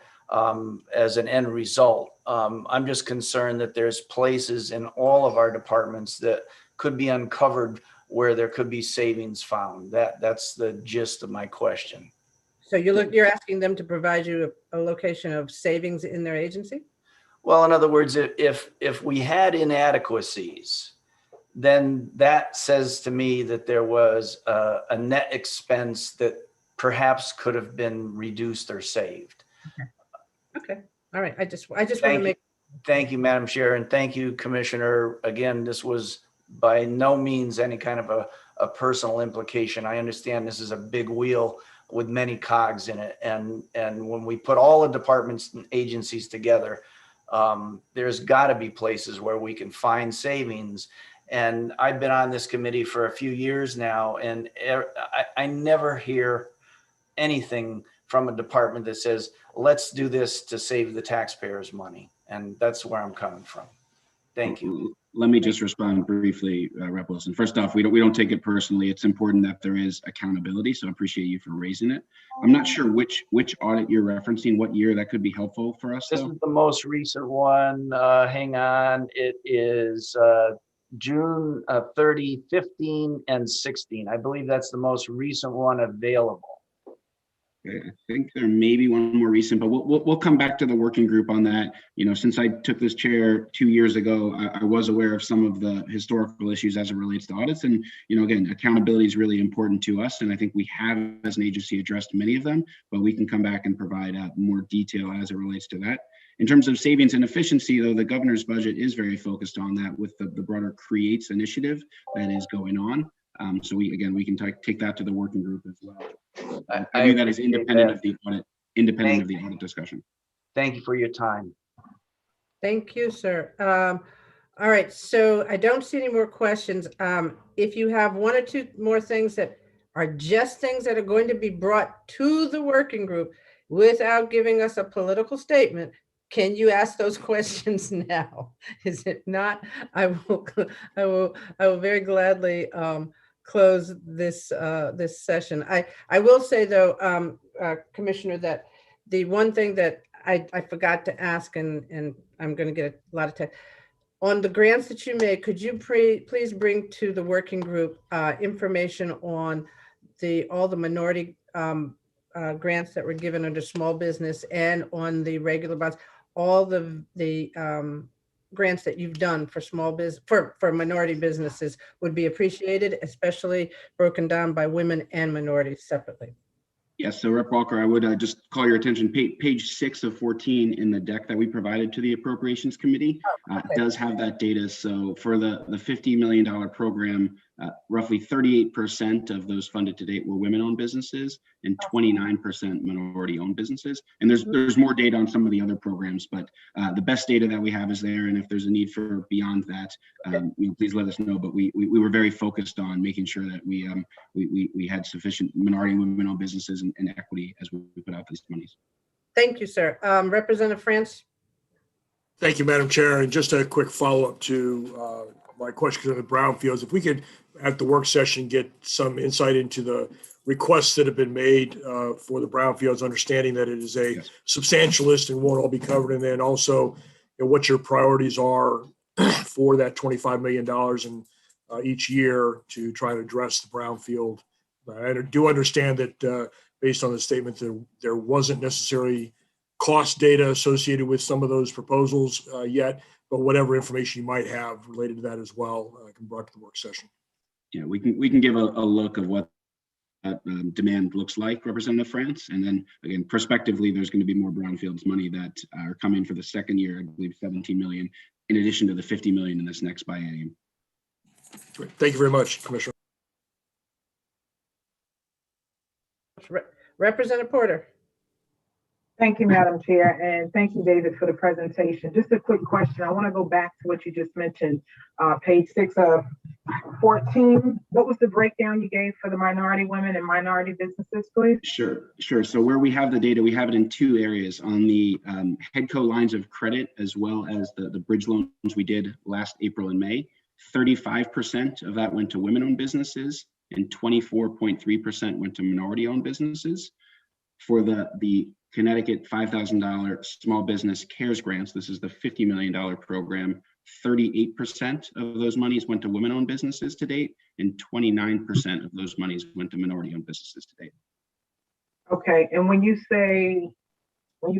as an end result. I'm just concerned that there's places in all of our departments that could be uncovered where there could be savings found. That's the gist of my question. So you're asking them to provide you a location of savings in their agency? Well, in other words, if we had inadequacies, then that says to me that there was a net expense that perhaps could have been reduced or saved. Okay. All right. I just want to make. Thank you, Madam Chair, and thank you, Commissioner. Again, this was by no means any kind of a personal implication. I understand this is a big wheel with many cogs in it, and when we put all the departments and agencies together, there's got to be places where we can find savings. And I've been on this committee for a few years now, and I never hear anything from a department that says, let's do this to save the taxpayers money. And that's where I'm coming from. Thank you. Let me just respond briefly, Rep. Wilson. First off, we don't take it personally. It's important that there is accountability. So I appreciate you for raising it. I'm not sure which audit you're referencing, what year. That could be helpful for us. This is the most recent one. Hang on. It is June 30, 15, and 16. I believe that's the most recent one available. I think there may be one more recent, but we'll come back to the working group on that. You know, since I took this chair 2 years ago, I was aware of some of the historical issues as it relates to audits. And, you know, again, accountability is really important to us. And I think we have, as an agency, addressed many of them, but we can come back and provide more detail as it relates to that. In terms of savings and efficiency, though, the governor's budget is very focused on that with the broader CREATES initiative that is going on. So we can take that to the working group as well. I view that as independent of the audit, discussion. Thank you for your time. Thank you, sir. All right, so I don't see any more questions. If you have one or two more things that are just things that are going to be brought to the working group without giving us a political statement, can you ask those questions now? Is it not? I will very gladly close this this session. I will say though, Commissioner, that the one thing that I forgot to ask, and I'm going to get a lot of text on the grants that you made. Could you please bring to the working group information on all the minority grants that were given under small business and on the regular bonds, all the grants that you've done for small business, for minority businesses would be appreciated, especially broken down by women and minorities separately. Yes, so Rep. Walker, I would just call your attention, page 6 of 14 in the deck that we provided to the Appropriations Committee does have that data. So for the $50 million program, roughly 38% of those funded to date were women-owned businesses and 29% minority-owned businesses. And there's more data on some of the other programs, but the best data that we have is there. And if there's a need for beyond that, please let us know. But we were very focused on making sure that we had sufficient minority and women-owned businesses and equity as we put out these monies. Thank you, sir. Representative France. Thank you, Madam Chair. And just a quick follow-up to my question on the brownfields. If we could, at the work session, get some insight into the requests that have been made for the brownfields, understanding that it is a substantial list and won't all be covered. And then also, what your priorities are for that $25 million in each year to try to address the brownfield. I do understand that based on the statement, there wasn't necessarily cost data associated with some of those proposals yet, but whatever information you might have related to that as well can be brought to the work session. Yeah, we can give a look of what that demand looks like, Representative France, and then again, prospectively, there's going to be more brownfields money that are coming for the second year. I believe 17 million, in addition to the 50 million in this next biennium. Great. Thank you very much, Commissioner. Representative Porter. Thank you, Madam Chair, and thank you, David, for the presentation. Just a quick question. I want to go back to what you just mentioned, page 6 of 14. What was the breakdown you gave for the minority women and minority businesses, please? Sure. So where we have the data, we have it in 2 areas: on the HEDCO lines of credit, as well as the bridge loans we did last April and May. 35% of that went to women-owned businesses, and 24.3% went to minority-owned businesses. For the Connecticut $5,000 Small Business CARES grants, this is the $50 million program, 38% of those monies went to women-owned businesses to date, and 29% of those monies went to minority-owned businesses to date. Okay, and when you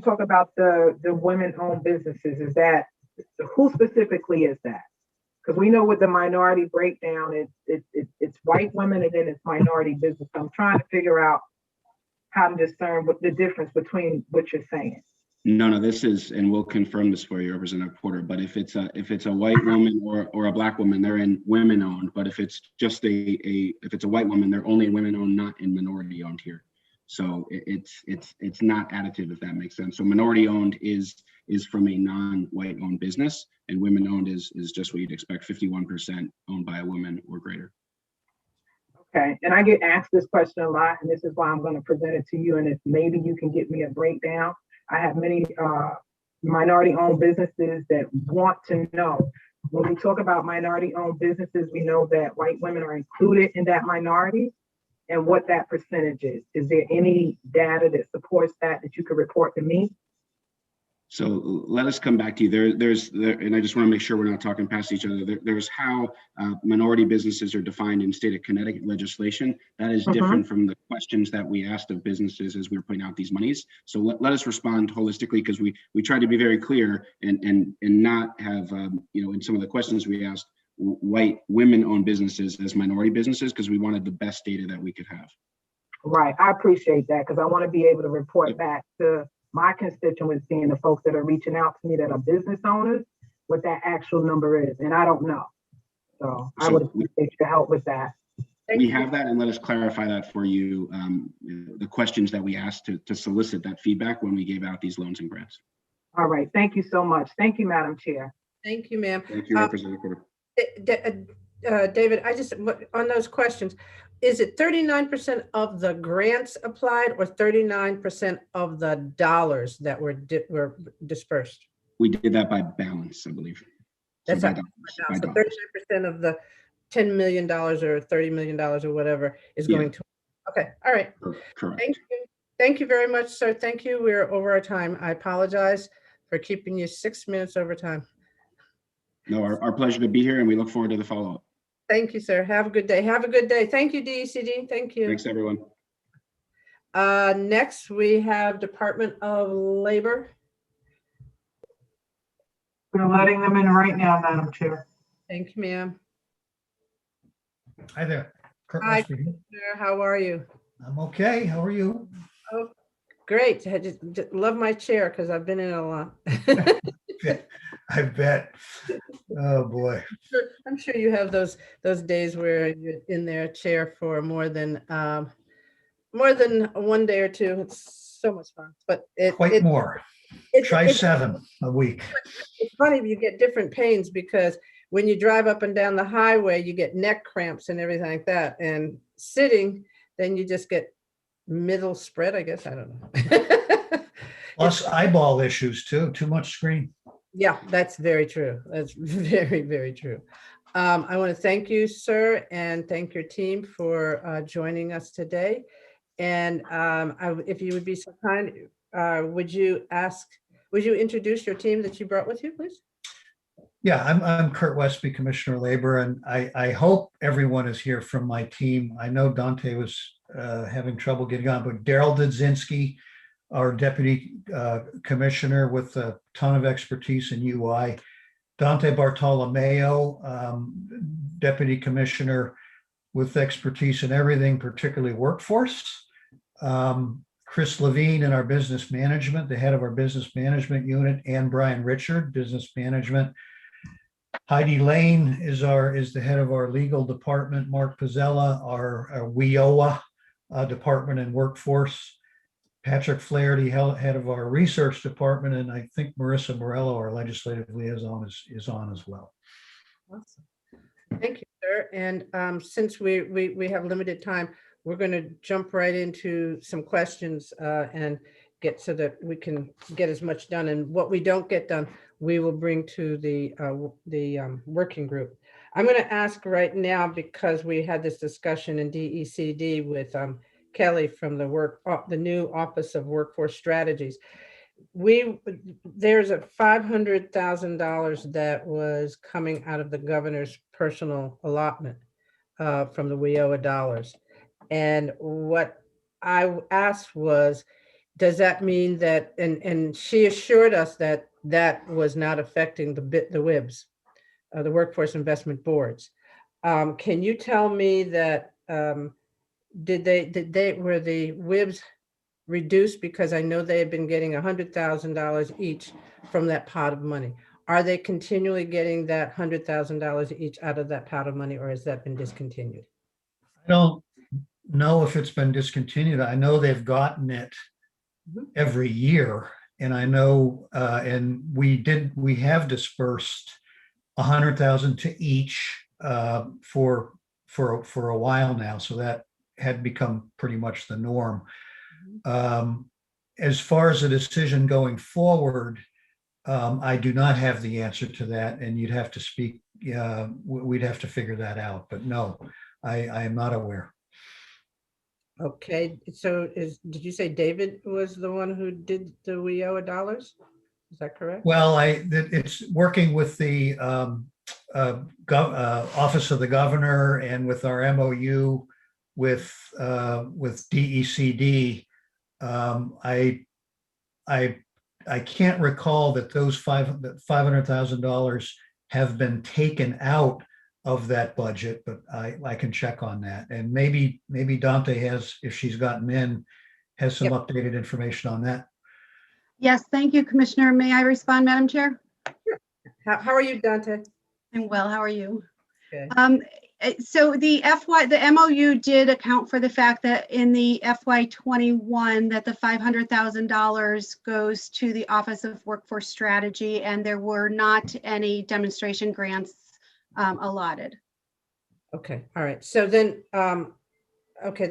talk about the women-owned businesses, is that, who specifically is that? Because we know with the minority breakdown, it's white women and then it's minority business. I'm trying to figure out how to discern what the difference between what you're saying. No, this is, and we'll confirm this for you, Representative Porter, but if it's a white woman or a black woman, they're in women owned. But if it's just if it's a white woman, they're only women owned, not in minority owned here. So it's not additive, if that makes sense. So minority owned is from a non-white owned business, and women owned is just what you'd expect, 51% owned by a woman or greater. Okay, and I get asked this question a lot, and this is why I'm going to present it to you, and if maybe you can get me a breakdown. I have many minority-owned businesses that want to know. When we talk about minority-owned businesses, we know that white women are included in that minority, and what that percentage is. Is there any data that supports that you could report to me? So let us come back to you. And I just want to make sure we're not talking past each other. There's how minority businesses are defined in state of Connecticut legislation. That is different from the questions that we asked of businesses as we were putting out these monies. So let us respond holistically, because we try to be very clear and not have, in some of the questions we asked, white women-owned businesses as minority businesses, because we wanted the best data that we could have. Right, I appreciate that, because I want to be able to report back to my constituency and the folks that are reaching out to me that are business owners, what that actual number is, and I don't know. So I would appreciate your help with that. We have that, and let us clarify that for you, the questions that we asked to solicit that feedback when we gave out these loans and grants. All right, thank you so much. Thank you, Madam Chair. Thank you, ma'am. Thank you, Representative Porter. David, on those questions, is it 39% of the grants applied or 39% of the dollars that were dispersed? We did that by balance, I believe. That's so so 39% of the $10 million or $30 million or whatever is going to. Okay, all right. Correct. Thank you. Thank you very much, sir. Thank you. We're over our time. I apologize for keeping you 6 minutes over time. No, our pleasure to be here, and we look forward to the follow-up. Thank you, sir. Have a good day. Have a good day. Thank you, DECD. Thank you. Thanks, everyone. Next, we have Department of Labor. We're letting them in right now, Madam Chair. Thank you, ma'am. Hi there. Kurt Hi, Westby. Commissioner. How are you? I'm okay. How are you? Oh, great. I just love my chair because I've been in it a lot. I bet. Oh, boy. I'm sure you have those days where you're in their chair for more than 1 day or two. It's so much fun. But Quite more. Try 7 a week. It's funny, you get different pains because when you drive up and down the highway, you get neck cramps and everything like that. And sitting, then you just get middle spread, I guess. I don't know. Plus eyeball issues too. Too much screen. Yeah, that's very true. That's very, very true. I want to thank you, sir, and thank your team for joining us today. And if you would be so kind, would you introduce your team that you brought with you, please? Yeah, I'm Kurt Westby, Commissioner of Labor, and I hope everyone is here from my team. I know Dante was having trouble getting on, but Daryl Dudzinski, our Deputy Commissioner with a ton of expertise in UI, Dante Bartolomeo, Deputy Commissioner with expertise in everything, particularly workforce, Chris Levine in our business management, the head of our business management unit, and Brian Richard, business management. Heidi Lane is the head of our legal department. Mark Pizzella, our WIOA department and workforce. Patrick Flaherty, head of our research department, and I think Marissa Morello, our legislative liaison, is on as well. Awesome. Thank you, sir. And since we have limited time, we're going to jump right into some questions and get so that we can get as much done. And what we don't get done, we will bring to the working group. I'm going to ask right now, because we had this discussion in DECD with Kelly from the new Office of Workforce Strategies. There's a $500,000 that was coming out of the governor's personal allotment from the WIOA dollars. And what I asked was, does that mean that, and she assured us that that was not affecting the WIBs, the Workforce Investment Boards. Can you tell me that, were the WIBs reduced? Because I know they had been getting $100,000 each from that pot of money. Are they continually getting that $100,000 each out of that pot of money, or has that been discontinued? I don't know if it's been discontinued. I know they've gotten it every year, and I know, and we have dispersed $100,000 to each for a while now. So that had become pretty much the norm. As far as the decision going forward, I do not have the answer to that, and you'd have to speak. We'd have to figure that out. But no, I am not aware. Okay, so did you say David was the one who did the WIOA dollars? Is that correct? Well, it's working with the Office of the Governor and with our MOU with DECD. I can't recall that those $500,000 have been taken out of that budget, but I can check on that. And maybe Dante has, if she's gotten in, has some updated information on that. Yes, thank you, Commissioner. May I respond, Madam Chair? How are you, Dante? I'm well. How are you? Okay. So the MOU did account for the fact that in the FY21 that the $500,000 goes to the Office of Workforce Strategy, and there were not any demonstration grants allotted. Okay, all right. So then, okay,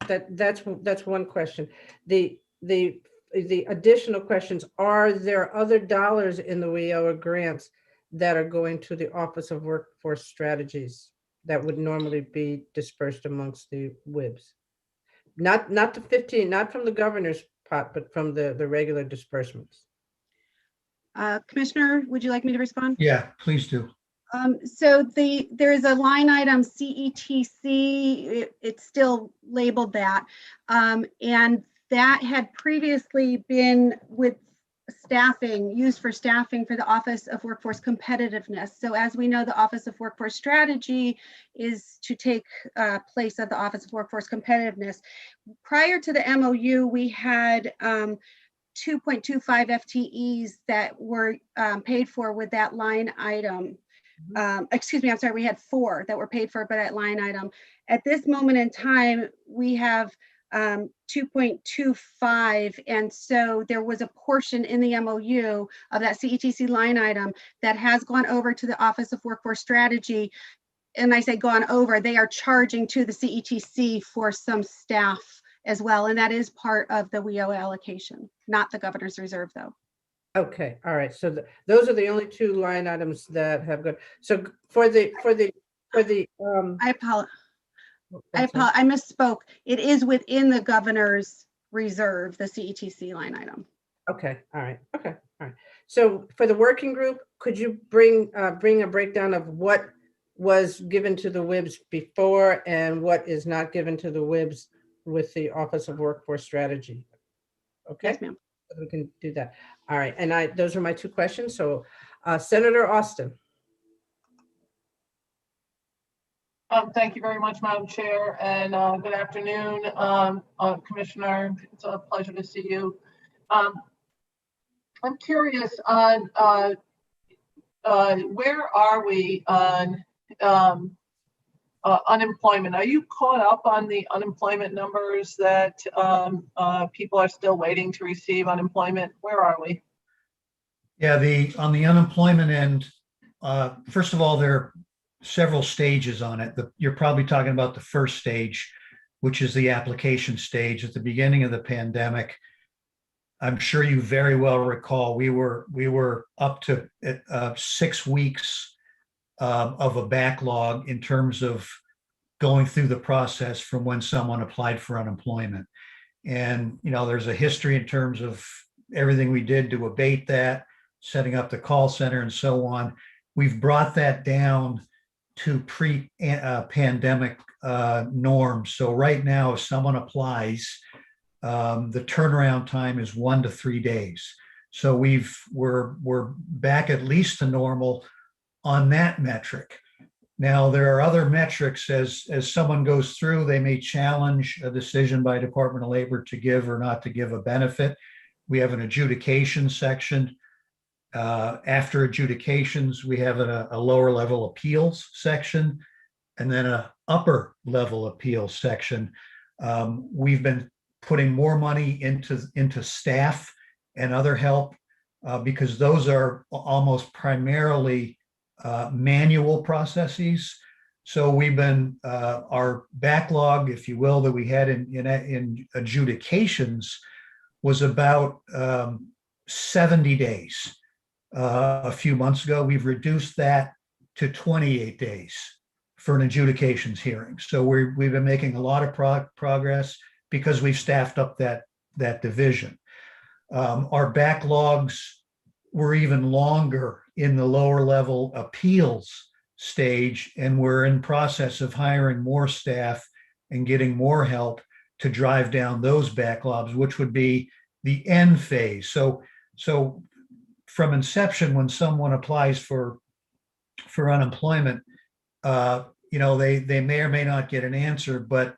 that's one question. The additional questions, are there other dollars in the WIOA grants that are going to the Office of Workforce Strategies that would normally be dispersed amongst the WIBs? Not the 15, not from the governor's pot, but from the regular disbursements. Commissioner, would you like me to respond? Yeah, please do. So there is a line item CETC, it's still labeled that, and that had previously been with staffing, used for staffing for the Office of Workforce Competitiveness. So as we know, the Office of Workforce Strategy is to take place of the Office of Workforce Competitiveness. Prior to the MOU, we had 2.25 FTEs that were paid for with that line item. Excuse me, I'm sorry, we had 4 that were paid for by that line item. At this moment in time, we have 2.25, and so there was a portion in the MOU of that CETC line item that has gone over to the Office of Workforce Strategy. And I say gone over, they are charging to the CETC for some staff as well, and that is part of the WIOA allocation, not the governor's reserve though. Okay, all right. So those are the only 2 line items that have gone. So for the I apologize. I misspoke. It is within the governor's reserve, the CETC line item. Okay, all right, okay, all right. So for the working group, could you bring a breakdown of what was given to the WIBs before and what is not given to the WIBs with the Office of Workforce Strategy? Okay. Yes, ma'am. We can do that. All right, and those are my 2 questions. So Senator Austin. Thank you very much, Madam Chair, and good afternoon, Commissioner. It's a pleasure to see you. I'm curious on where are we on unemployment? Are you caught up on the unemployment numbers that people are still waiting to receive unemployment? Where are we? Yeah, on the unemployment end, first of all, there are several stages on it. You're probably talking about the first stage, which is the application stage at the beginning of the pandemic. I'm sure you very well recall we were up to 6 weeks of a backlog in terms of going through the process from when someone applied for unemployment. And there's a history in terms of everything we did to abate that, setting up the call center and so on. We've brought that down to pre-pandemic norms. So right now, if someone applies, the turnaround time is 1 to 3 days. So we're back at least to normal on that metric. Now, there are other metrics as someone goes through, they may challenge a decision by Department of Labor to give or not to give a benefit. We have an adjudication section. After adjudications, we have a lower level appeals section and then an upper level appeals section. We've been putting more money into staff and other help because those are almost primarily manual processes. So we've been, our backlog, if you will, that we had in adjudications was about 70 days. A few months ago, we've reduced that to 28 days for an adjudications hearing. So we've been making a lot of progress because we've staffed up that division. Our backlogs were even longer in the lower level appeals stage, and we're in process of hiring more staff and getting more help to drive down those backlogs, which would be the end phase. So from inception, when someone applies for unemployment, they may or may not get an answer, but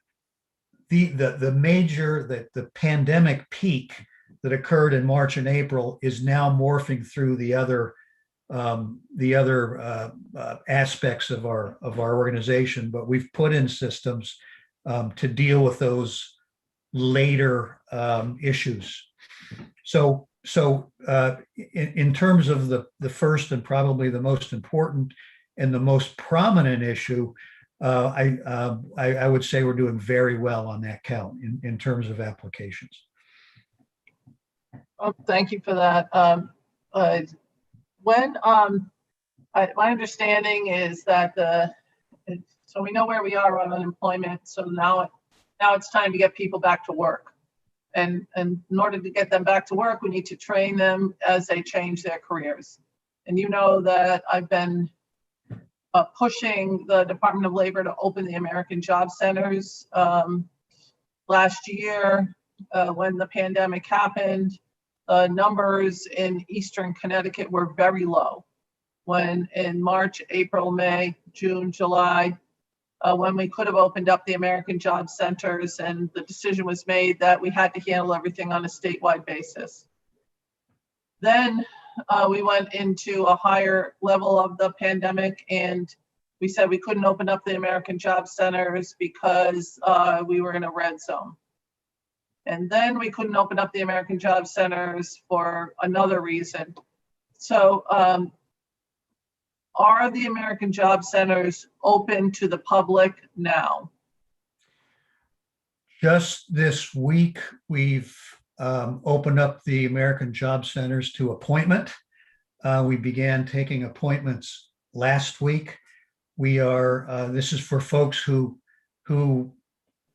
the pandemic peak that occurred in March and April is now morphing through the other aspects of our organization. But we've put in systems to deal with those later issues. So in terms of the first and probably the most important and the most prominent issue, I would say we're doing very well on that count in terms of applications. Oh, thank you for that. My understanding is that so we know where we are on unemployment. So now it's time to get people back to work. And in order to get them back to work, we need to train them as they change their careers. And you know that I've been pushing the Department of Labor to open the American Job Centers. Last year, when the pandemic happened, the numbers in Eastern Connecticut were very low. When in March, April, May, June, July, when we could have opened up the American Job Centers, and the decision was made that we had to handle everything on a statewide basis. Then we went into a higher level of the pandemic, and we said we couldn't open up the American Job Centers because we were in a red zone. And then we couldn't open up the American Job Centers for another reason. So are the American Job Centers open to the public now? Just this week, we've opened up the American Job Centers to appointment. We began taking appointments last week. This is for folks who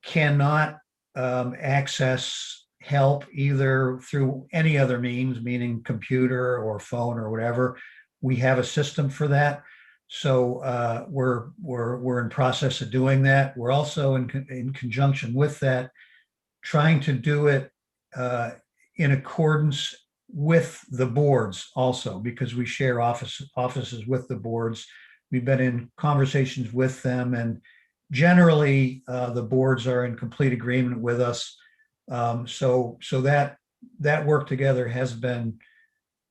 cannot access help either through any other means, meaning computer or phone or whatever. We have a system for that. So we're in process of doing that. We're also in conjunction with that, trying to do it in accordance with the boards also, because we share offices with the boards. We've been in conversations with them, and generally the boards are in complete agreement with us. So that work together has been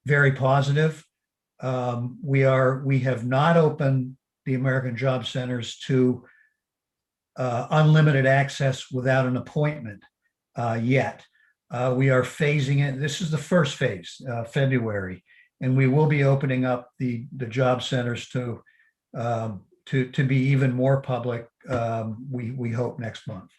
very positive. We have not opened the American Job Centers to unlimited access without an appointment yet. We are phasing it. This is the first phase, February, and we will be opening up the job centers to be even more public. We hope next month.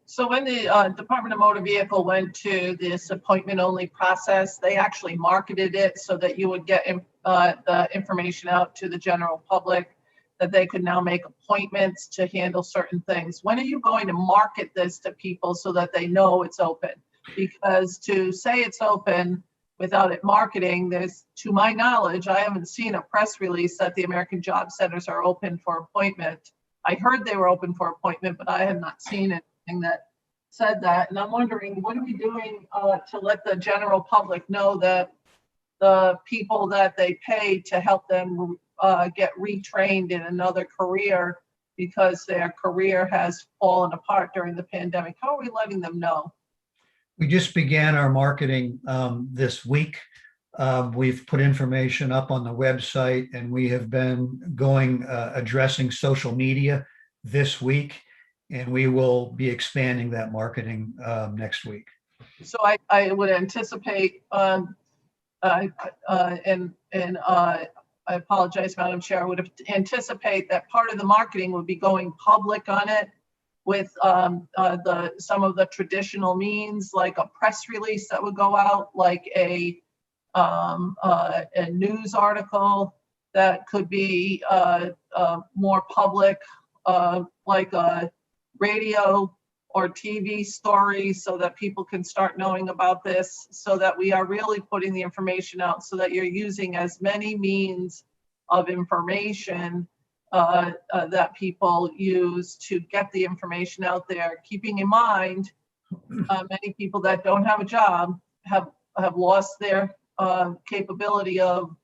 So when the Department of Motor Vehicle went to this appointment-only process, they actually marketed it so that you would get the information out to the general public, that they could now make appointments to handle certain things. When are you going to market this to people so that they know it's open? Because to say it's open without it marketing, to my knowledge, I haven't seen a press release that the American Job Centers are open for appointment. I heard they were open for appointment, but I have not seen anything that said that. And I'm wondering, what are we doing to let the general public know that the people that they pay to help them get retrained in another career because their career has fallen apart during the pandemic? How are we letting them know? We just began our marketing this week. We've put information up on the website, and we have been addressing social media this week, and we will be expanding that marketing next week. So I would anticipate, and I apologize, Madam Chair, I would anticipate that part of the marketing would be going public on it with some of the traditional means, like a press release that would go out, like a news article that could be more public, like a radio or TV stories so that people can start knowing about this, so that we are really putting the information out, so that you're using as many means of information that people use to get the information out there, keeping in mind many people that don't have a job have lost their capability of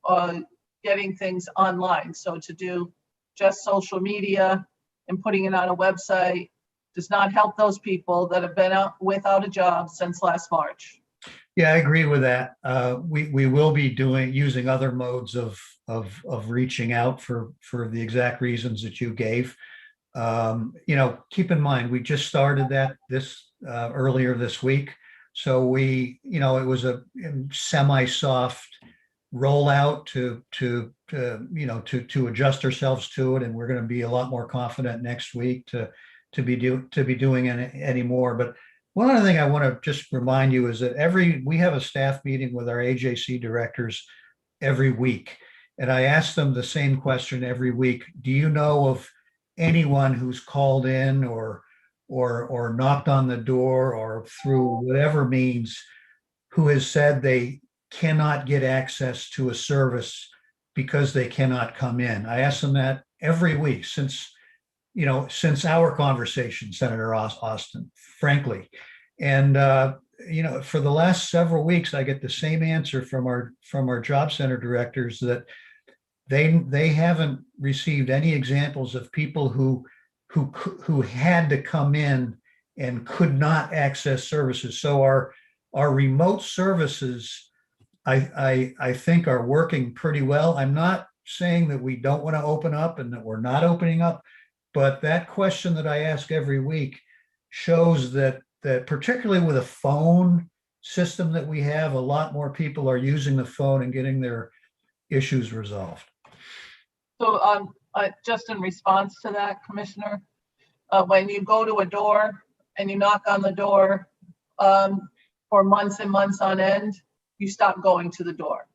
getting things online. So to do just social media and putting it on a website does not help those people that have been out without a job since last March. Yeah, I agree with that. We will be using other modes of reaching out for the exact reasons that you gave. Keep in mind, we just started that earlier this week. So it was a semi-soft rollout to adjust ourselves to it, and we're going to be a lot more confident next week to be doing any more. But one other thing I want to just remind you is that we have a staff meeting with our AJC directors every week, and I ask them the same question every week. Do you know of anyone who's called in or knocked on the door or through whatever means who has said they cannot get access to a service because they cannot come in? I ask them that every week since our conversation, Senator Austin, frankly. And for the last several weeks, I get the same answer from our job center directors, that they haven't received any examples of people who had to come in and could not access services. So our remote services, I think, are working pretty well. I'm not saying that we don't want to open up and that we're not opening up, but that question that I ask every week shows that particularly with a phone system that we have, a lot more people are using the phone and getting their issues resolved. So just in response to that, Commissioner, when you go to a door and you knock on the door for months and months on end, you stop going to the door.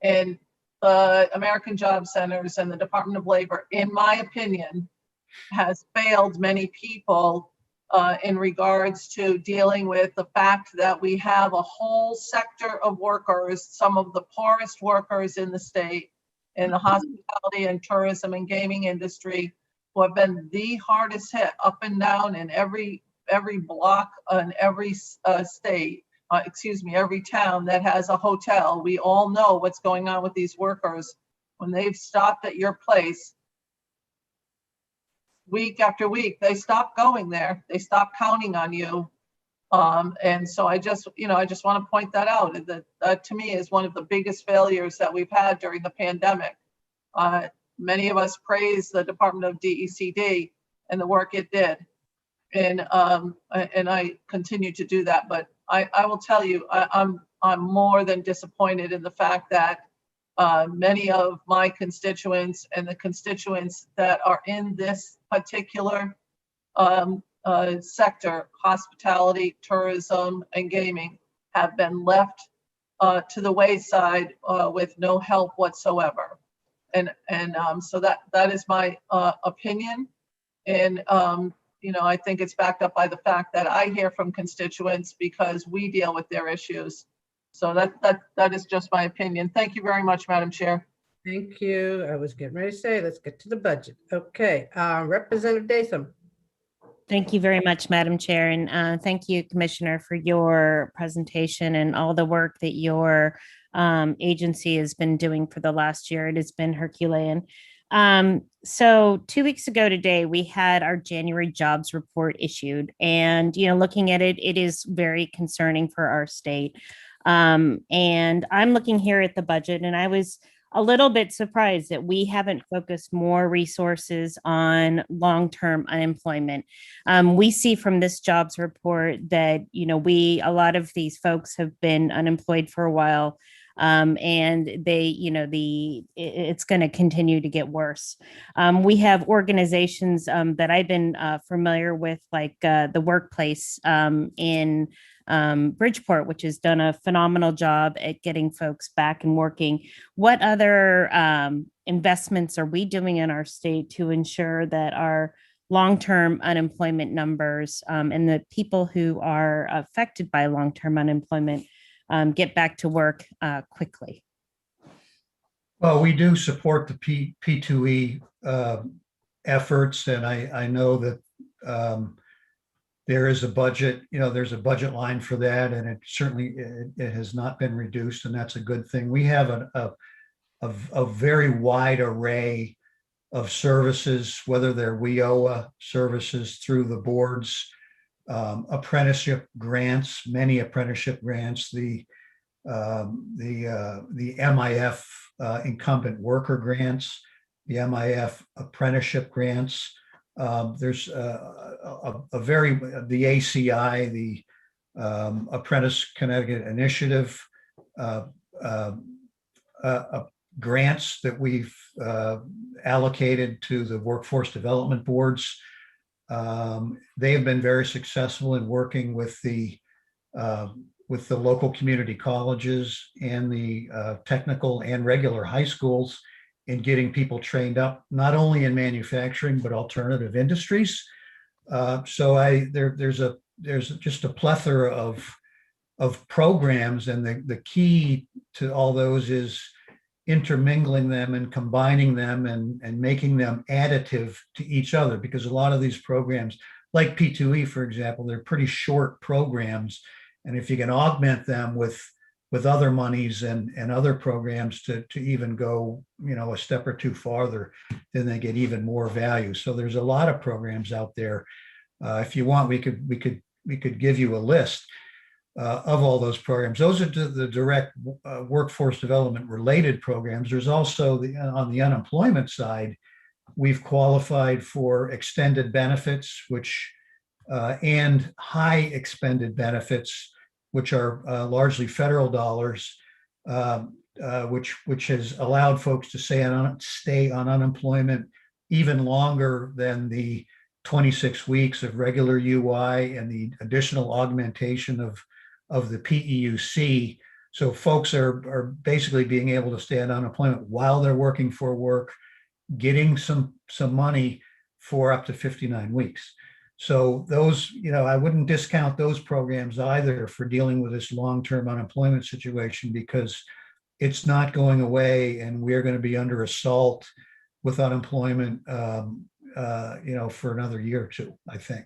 And the American Job Centers and the Department of Labor, in my opinion, has failed many people in regards to dealing with the fact that we have a whole sector of workers, some of the poorest workers in the state, in the hospitality and tourism and gaming industry, who have been the hardest hit up and down in every block in every state, every town that has a hotel. We all know what's going on with these workers. When they've stopped at your place, week after week, they stop going there. They stop counting on you. And so I just want to point that out. That to me is one of the biggest failures that we've had during the pandemic. Many of us praise the Department of DECD and the work it did. And I continue to do that. But I will tell you, I'm more than disappointed in the fact that many of my constituents and the constituents that are in this particular sector, hospitality, tourism, and gaming, have been left to the wayside with no help whatsoever. And so that is my opinion. And I think it's backed up by the fact that I hear from constituents because we deal with their issues. So that is just my opinion. Thank you very much, Madam Chair. Thank you. I was getting ready to say, let's get to the budget. Okay, Representative Datham. Thank you very much, Madam Chair, and thank you, Commissioner, for your presentation and all the work that your agency has been doing for the last year. It has been Herculean. So 2 weeks ago today, we had our January jobs report issued, and looking at it, it is very concerning for our state. And I'm looking here at the budget, and I was a little bit surprised that we haven't focused more resources on long-term unemployment. We see from this jobs report that, a lot of these folks have been unemployed for a while. And it's going to continue to get worse. We have organizations that I've been familiar with, like the Workplace in Bridgeport, which has done a phenomenal job at getting folks back and working. What other investments are we doing in our state to ensure that our long-term unemployment numbers and the people who are affected by long-term unemployment get back to work quickly? Well, we do support the P2E efforts, and I know that there is a budget, there's a budget line for that, and it certainly it has not been reduced, and that's a good thing. We have a very wide array of services, whether they're WIOA services through the boards, apprenticeship grants, many apprenticeship grants, the MIF incumbent worker grants, the MIF apprenticeship grants. There's the ACI, the Apprentice Connecticut Initiative grants that we've allocated to the workforce development boards. They have been very successful in working with the local community colleges and the technical and regular high schools in getting people trained up, not only in manufacturing, but alternative industries. So there's just a plethora of programs, and the key to all those is intermingling them and combining them and making them additive to each other, because a lot of these programs, like P2E, for example, they're pretty short programs. And if you can augment them with other monies and other programs to even go, a step or two farther, then they get even more value. So there's a lot of programs out there. If you want, we could give you a list of all those programs. Those are the direct workforce development related programs. There's also on the unemployment side, we've qualified for extended benefits, which and high expended benefits, which are largely federal dollars, which has allowed folks to stay on unemployment even longer than the 26 weeks of regular UI and the additional augmentation of the PEUC. So folks are basically being able to stay on unemployment while they're working for work, getting some money for up to 59 weeks. So those, I wouldn't discount those programs either for dealing with this long-term unemployment situation, because it's not going away, and we're going to be under assault with unemployment, for another year or two, I think.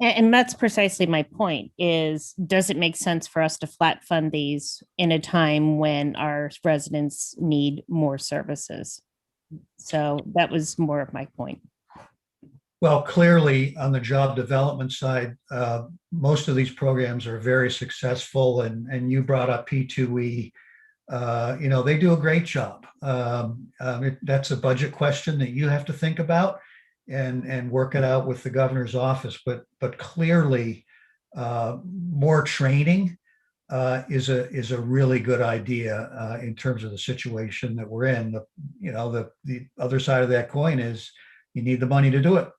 And that's precisely my point is, does it make sense for us to flat fund these in a time when our residents need more services? So that was more of my point. Well, clearly on the job development side, most of these programs are very successful, and you brought up P2E. They do a great job. That's a budget question that you have to think about and work it out with the governor's office. But clearly, more training is a really good idea in terms of the situation that we're in. The other side of that coin is you need the money to do it.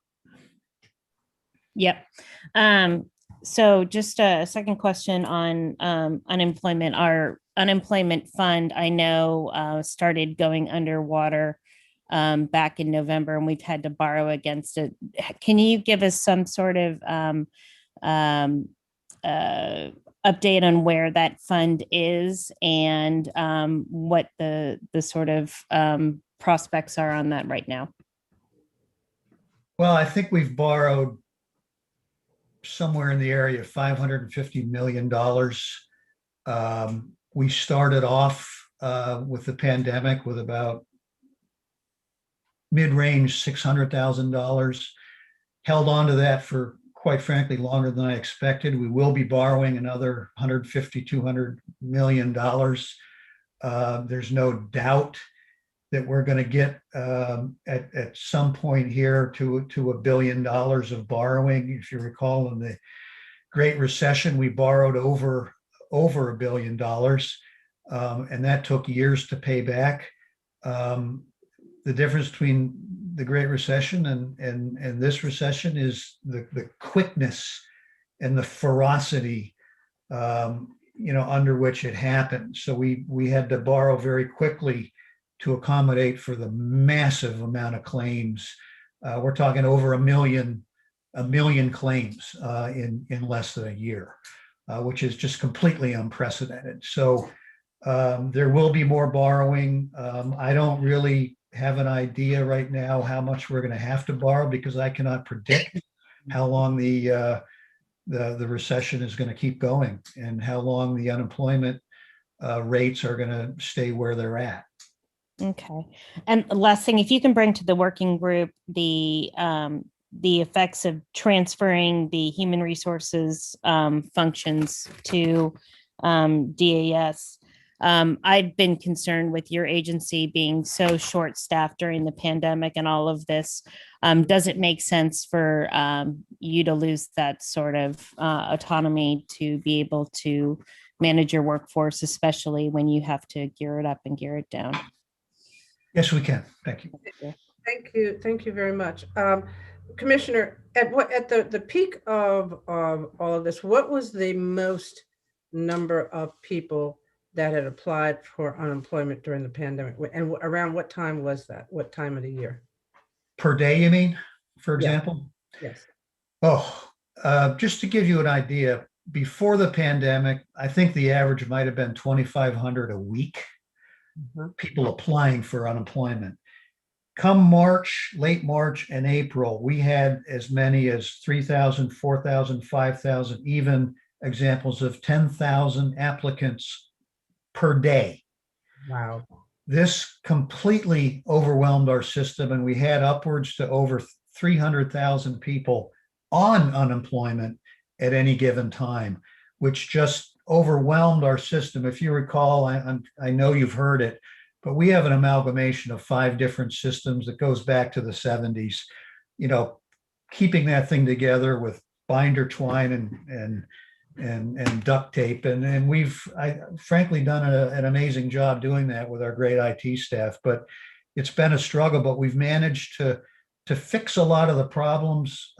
Yep. So just a second question on unemployment. Our unemployment fund, I know, started going underwater back in November, and we've had to borrow against it. Can you give us some sort of update on where that fund is and what the sort of prospects are on that right now? Well, I think we've borrowed somewhere in the area of $550 million. We started off with the pandemic with about mid-range $600,000, held on to that for, quite frankly, longer than I expected. We will be borrowing another $150, $200 million. There's no doubt that we're going to get at some point here to $1 billion of borrowing. If you recall, in the Great Recession, we borrowed over $1 billion, and that took years to pay back. The difference between the Great Recession and this recession is the quickness and the ferocity, under which it happened. So we had to borrow very quickly to accommodate for the massive amount of claims We're talking over a million claims in less than a year, which is just completely unprecedented. So there will be more borrowing. I don't really have an idea right now how much we're going to have to borrow, because I cannot predict how long the recession is going to keep going and how long the unemployment rates are going to stay where they're at. Okay. And last thing, if you can bring to the working group the effects of transferring the human resources functions to DAS. I've been concerned with your agency being so short-staffed during the pandemic and all of this. Does it make sense for you to lose that sort of autonomy to be able to manage your workforce, especially when you have to gear it up and gear it down? Yes, we can. Thank you. Thank you. Thank you very much. Commissioner, at the peak of all of this, what was the most number of people that had applied for unemployment during the pandemic? And around what time was that? What time of the year? Per day, you mean, for Yeah. example? Yes. Oh, just to give you an idea, before the pandemic, I think the average might have been 2,500 a week, people applying for unemployment. Come March, late March and April, we had as many as 3,000, 4,000, 5,000, even examples of 10,000 applicants per day. Wow. This completely overwhelmed our system, and we had upwards to over 300,000 people on unemployment at any given time, which just overwhelmed our system. If you recall, I know you've heard it, but we have an amalgamation of 5 different systems that goes back to the 70s. You know, keeping that thing together with binder twine and duct tape, and we've frankly done an amazing job doing that with our great IT staff. But it's been a struggle, but we've managed to fix a lot of the problems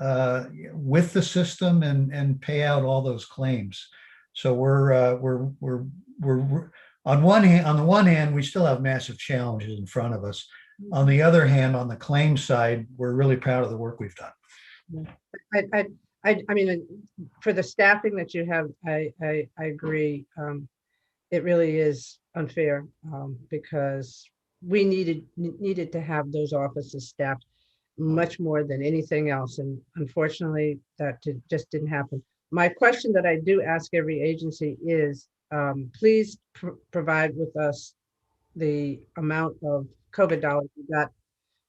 with the system and pay out all those claims. So we're on the one hand, we still have massive challenges in front of us. On the other hand, on the claim side, we're really proud of the work we've done. I mean, for the staffing that you have, I agree. It really is unfair because we needed to have those offices staffed much more than anything else. And unfortunately, that just didn't happen. My question that I do ask every agency is, please provide with us the amount of COVID dollars you got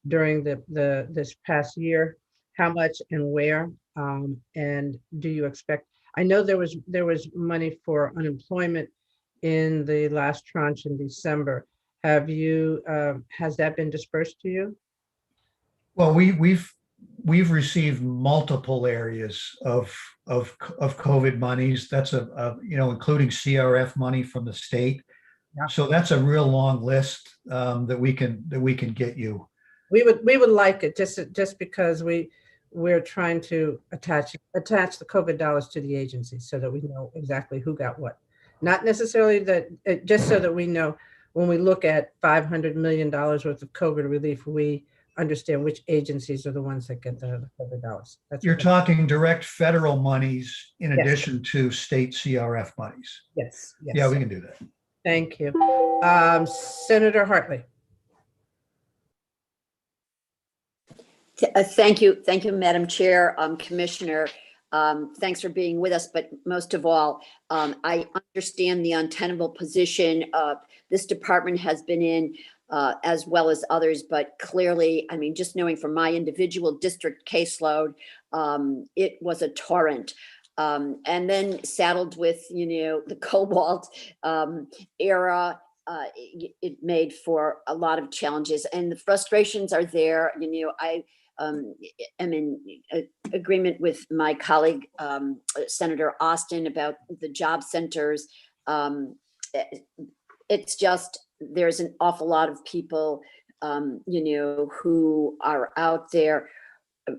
during this past year, how much and where, and do you expect? I know there was money for unemployment in the last tranche in December. Have you has that been dispersed to you? Well, we've received multiple areas of COVID monies. That's including CRF money from the state. Yeah. So that's a real long list that we can get you. We would like it just because we're trying to attach the COVID dollars to the agency so that we know exactly who got what. Not necessarily that, just so that we know when we look at $500 million worth of COVID relief, we understand which agencies are the ones that get the COVID dollars. You're talking direct federal monies in Yes. addition to state CRF monies. Yes. Yeah, we can do that. Thank you. Senator Hartley. Thank you, Madam Chair, Commissioner. Thanks for being with us, but most of all, I understand the untenable position this department has been in, as well as others, but clearly, I mean, just knowing from my individual district caseload, it was a torrent. And then saddled with, the Cobalt era, it made for a lot of challenges, and the frustrations are there. I am in agreement with my colleague, Senator Austin, about the job centers. It's just, there's an awful lot of people, who are out there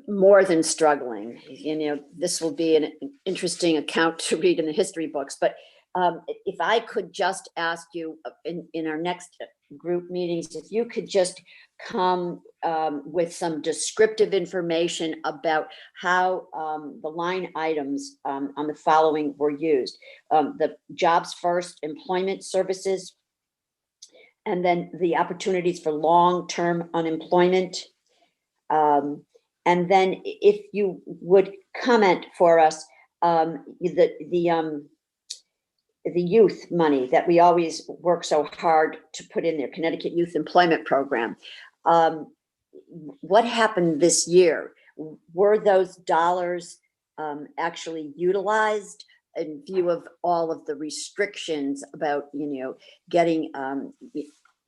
more than struggling. This will be an interesting account to read in the history books, but If I could just ask you in our next group meetings, if you could just come with some descriptive information about how the line items on the following were used. The Jobs First Employment Services, and then the opportunities for long-term unemployment. And then if you would comment for us, the youth money that we always work so hard to put in there, Connecticut Youth Employment Program. What happened this year? Were those dollars actually utilized in view of all of the restrictions about, getting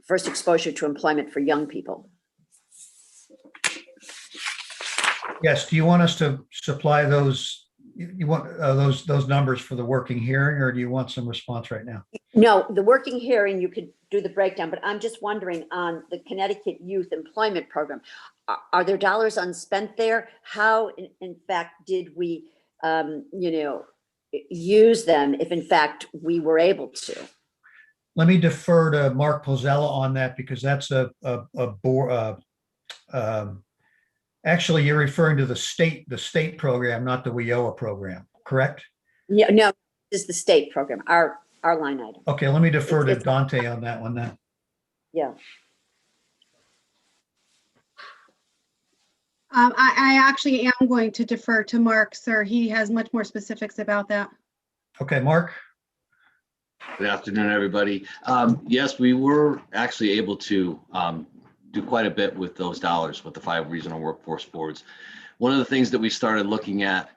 first exposure to employment for young people? Yes, do you want us to supply those? You want those numbers for the working hearing, or do you want some response right now? No, the working hearing, you could do the breakdown, but I'm just wondering on the Connecticut Youth Employment Program, are there dollars unspent there? How, in fact, did we, use them if in fact we were able to? Let me defer to Mark Pozzella on that, because that's actually, you're referring to the state program, not the WIOA program, correct? Yeah, no, this is the state program, our line item. Okay, let me defer to It's- Dante on that one then. Yeah. I actually am going to defer to Mark, sir. He has much more specifics about that. Okay, Mark? Good afternoon, everybody. Yes, we were actually able to do quite a bit with those dollars with the 5 regional workforce boards. One of the things that we started looking at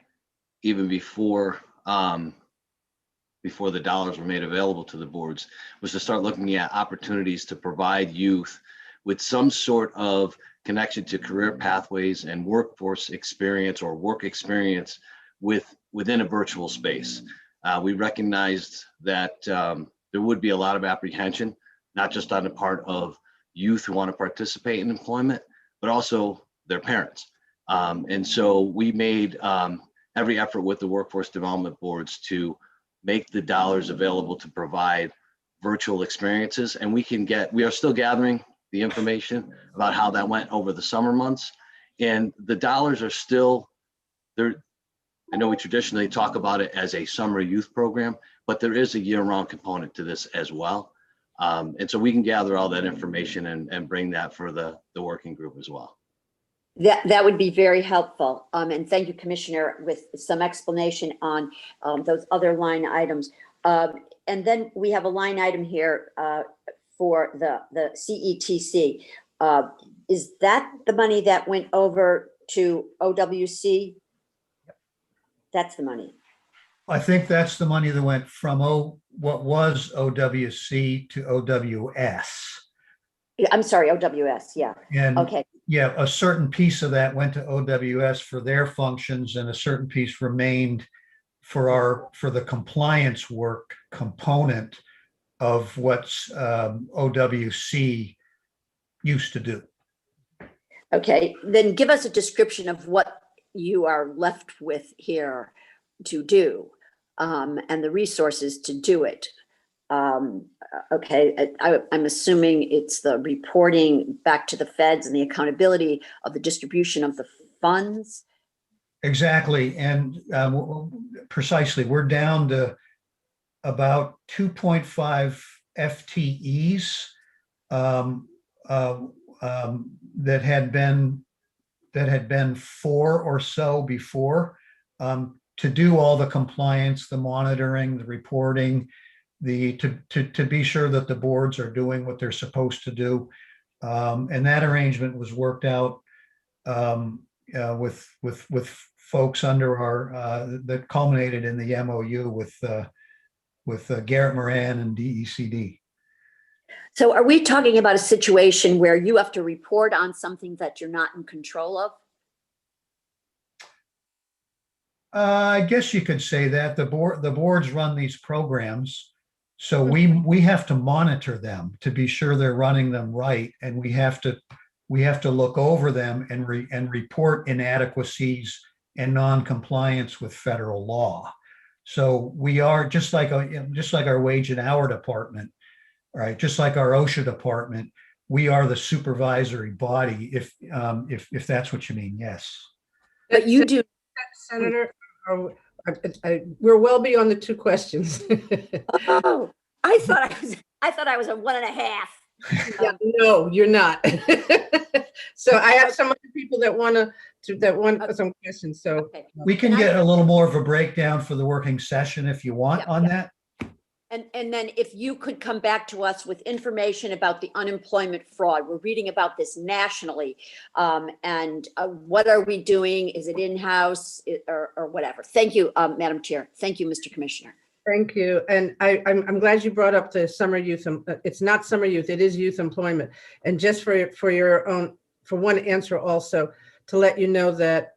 even before the dollars were made available to the boards was to start looking at opportunities to provide youth with some sort of connection to career pathways and workforce experience or work experience within a virtual space. We recognized that there would be a lot of apprehension, not just on the part of youth who want to participate in employment, but also their parents. And so we made every effort with the workforce development boards to make the dollars available to provide virtual experiences. And we are still gathering the information about how that went over the summer months. And the dollars are still there. I know we traditionally talk about it as a summer youth program, but there is a year-round component to this as well. And so we can gather all that information and bring that for the working group as well. That would be very helpful. And thank you, Commissioner, with some explanation on those other line items. And then we have a line item here for the CETC. Is that the money that went over to OWC? That's the money. I think that's the money that went from what was OWC to OWS. I'm sorry, OWS, yeah. And okay. Yeah, a certain piece of that went to OWS for their functions, and a certain piece remained for the compliance work component of what's OWC used to do. Okay, then give us a description of what you are left with here to do, and the resources to do it. Okay, I'm assuming it's the reporting back to the feds and the accountability of the distribution of the funds. Exactly, and precisely, we're down to about 2.5 FTEs that had been 4 or so before, to do all the compliance, the monitoring, the reporting, to be sure that the boards are doing what they're supposed to do. And that arrangement was worked out with folks under that culminated in the MOU with Garrett Moran and DECD. So are we talking about a situation where you have to report on something that you're not in control of? I guess you could say that the boards run these programs. So we have to monitor them to be sure they're running them right, and we have to look over them and report inadequacies and non-compliance with federal law. So we are just like our wage and hour department, right? Just like our OSHA department, we are the supervisory body, if that's what you mean, yes. But you do. Senator, we're well beyond the 2 questions. Oh, I thought I was a 1.5. Yeah, no, you're not. So I have some other people that want some questions. So Okay. We can get a little more of a breakdown for the working session if you want on that. And then if you could come back to us with information about the unemployment fraud. We're reading about this nationally. And what are we doing? Is it in-house or whatever? Thank you, Madam Chair. Thank you, Mr. Commissioner. thank you. And I'm glad you brought up the summer youth. It's not summer youth, it is youth employment. And just for your own, for one answer also, to let you know that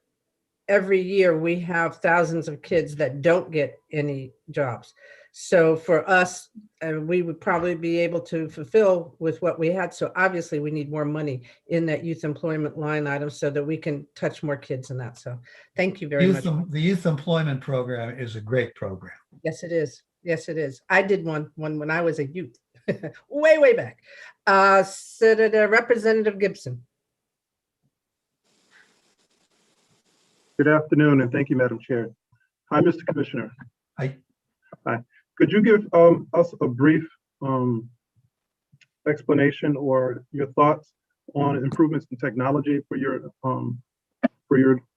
every year we have thousands of kids that don't get any jobs. So for us, we would probably be able to fulfill with what we had. So obviously we need more money in that youth employment line item so that we can touch more kids in that. So thank you very much. The youth employment program is a great program. Yes, it is. Yes, it is. I did one when I was a youth, way back. Senator Representative Gibson. Good afternoon, and thank you, Madam Chair. Hi, Mr. Commissioner. Hi. Hi. Could you give us a brief explanation or your thoughts on improvements in technology for your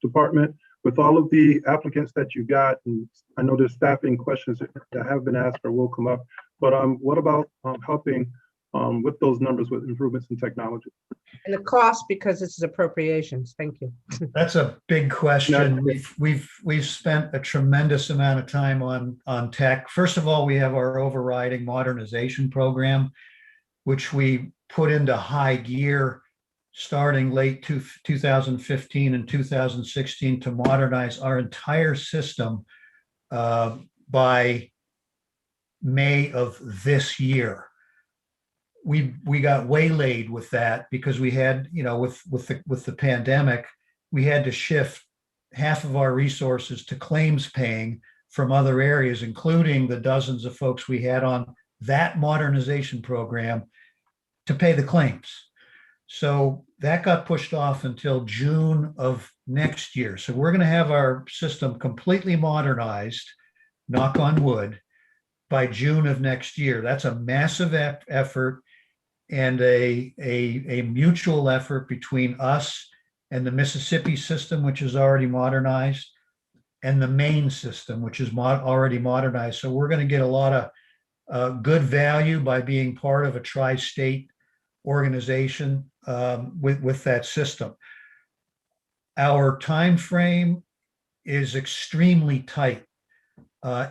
department? With all of the applicants that you got, and I know there's staffing questions that have been asked or will come up, but what about helping with those numbers with improvements in technology? And the cost, because this is appropriations. Thank you. That's a big question. We've spent a tremendous amount of time on tech. First of all, we have our overriding modernization program, which we put into high gear starting late 2015 and 2016 to modernize our entire system by May of this year. We got waylaid with that because we had, with the pandemic, we had to shift half of our resources to claims paying from other areas, including the dozens of folks we had on that modernization program to pay the claims. So that got pushed off until June of next year. So we're going to have our system completely modernized, knock on wood, by June of next year. That's a massive effort and a mutual effort between us and the Mississippi system, which is already modernized, and the Maine system, which is already modernized. So we're going to get a lot of good value by being part of a tri-state organization with that system. Our time frame is extremely tight.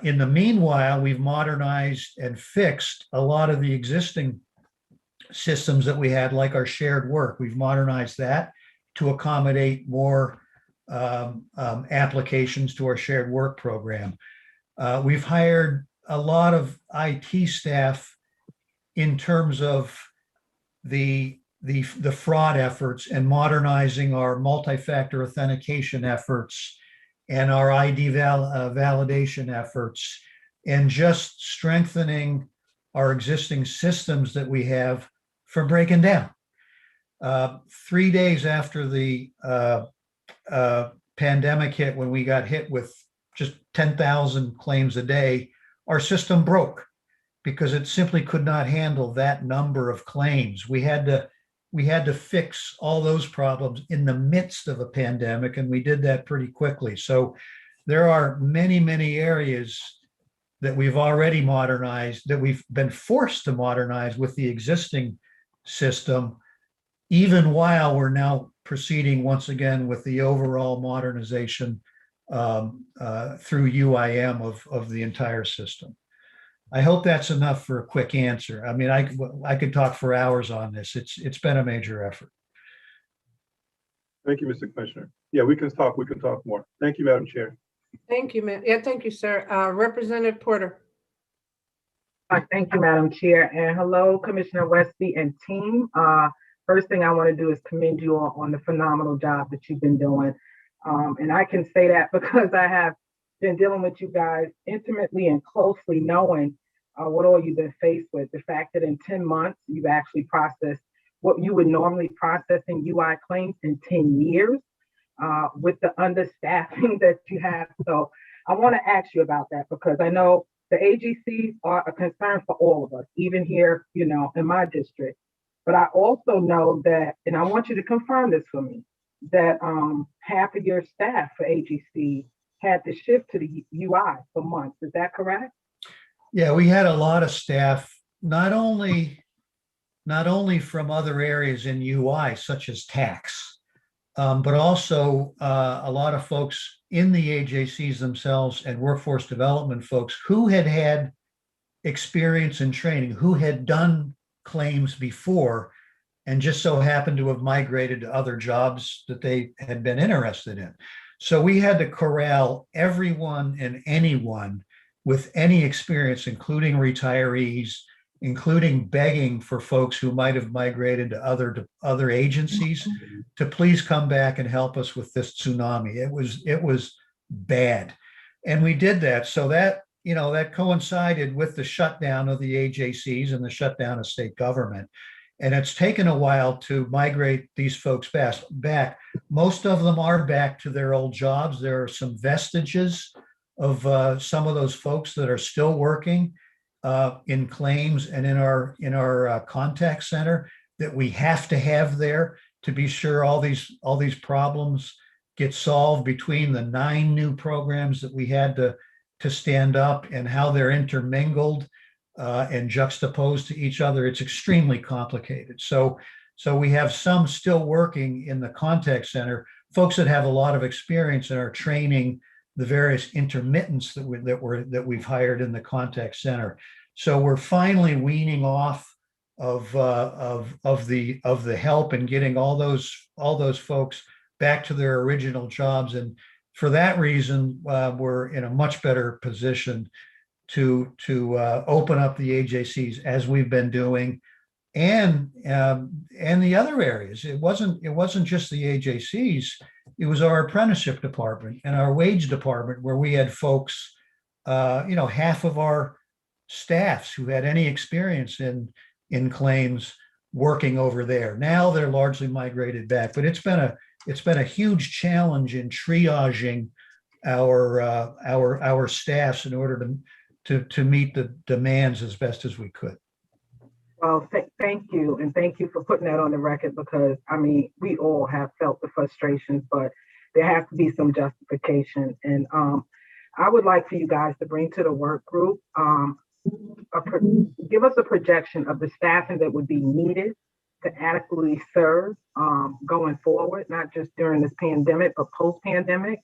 In the meanwhile, we've modernized and fixed a lot of the existing systems that we had, like our shared work. We've modernized that to accommodate more applications to our shared work program. We've hired a lot of IT staff in terms of the fraud efforts and modernizing our multi-factor authentication efforts and our ID validation efforts, and just strengthening our existing systems that we have from breaking down. 3 days after the pandemic hit, when we got hit with just 10,000 claims a day, our system broke because it simply could not handle that number of claims. We had to fix all those problems in the midst of a pandemic, and we did that pretty quickly. So there are many, many areas that we've already modernized, that we've been forced to modernize with the existing system, even while we're now proceeding once again with the overall modernization through UIM of the entire system. I hope that's enough for a quick answer. I mean, I could talk for hours on this. It's been a major effort. Thank you, Mr. Commissioner. Yeah, we can talk more. Thank you, Madam Chair. Thank you, ma'am. Yeah, thank you, sir. Representative Porter. Thank you, Madam Chair, and hello, Commissioner Westby and team. First thing I want to do is commend you all on the phenomenal job that you've been doing. And I can say that because I have been dealing with you guys intimately and closely, knowing what all you've been faced with. The fact that in 10 months, you've actually processed what you would normally process in UI claims in 10 years with the understaffing that you have. So I want to ask you about that, because I know the AGCs are a concern for all of us, even here, in my district. But I also know that, and I want you to confirm this for me, that half of your staff for AGC had to shift to the UI for months. Is that correct? Yeah, we had a lot of staff, not only from other areas in UI, such as tax, but also a lot of folks in the AJCs themselves and workforce development folks who had experience and training, who had done claims before, and just so happened to have migrated to other jobs that they had been interested in. So we had to corral everyone and anyone with any experience, including retirees, including begging for folks who might have migrated to other agencies to please come back and help us with this tsunami. It was bad. And we did that. So that, that coincided with the shutdown of the AJCs and the shutdown of state government. And it's taken a while to migrate these folks back. Most of them are back to their old jobs. There are some vestiges of some of those folks that are still working in claims and in our contact center that we have to have there to be sure all these problems get solved between the 9 new programs that we had to stand up and how they're intermingled and juxtaposed to each other. It's extremely complicated. So we have some still working in the contact center, folks that have a lot of experience and are training the various intermittents that we've hired in the contact center. So we're finally weaning off of the help and getting all those folks back to their original jobs. And for that reason, we're in a much better position to open up the AJCs as we've been doing, and the other areas. It wasn't just the AJCs. It was our apprenticeship department and our wage department, where we had folks, half of our staffs who had any experience in claims working over there. Now they're largely migrated back, but it's been a huge challenge in triaging our staffs in order to meet the demands as best as we could. Well, thank you. And thank you for putting that on the record, because, we all have felt the frustrations, but there has to be some justification. And I would like for you guys to bring to the work group, give us a projection of the staffing that would be needed to adequately serve going forward, not just during this pandemic, but post-pandemic.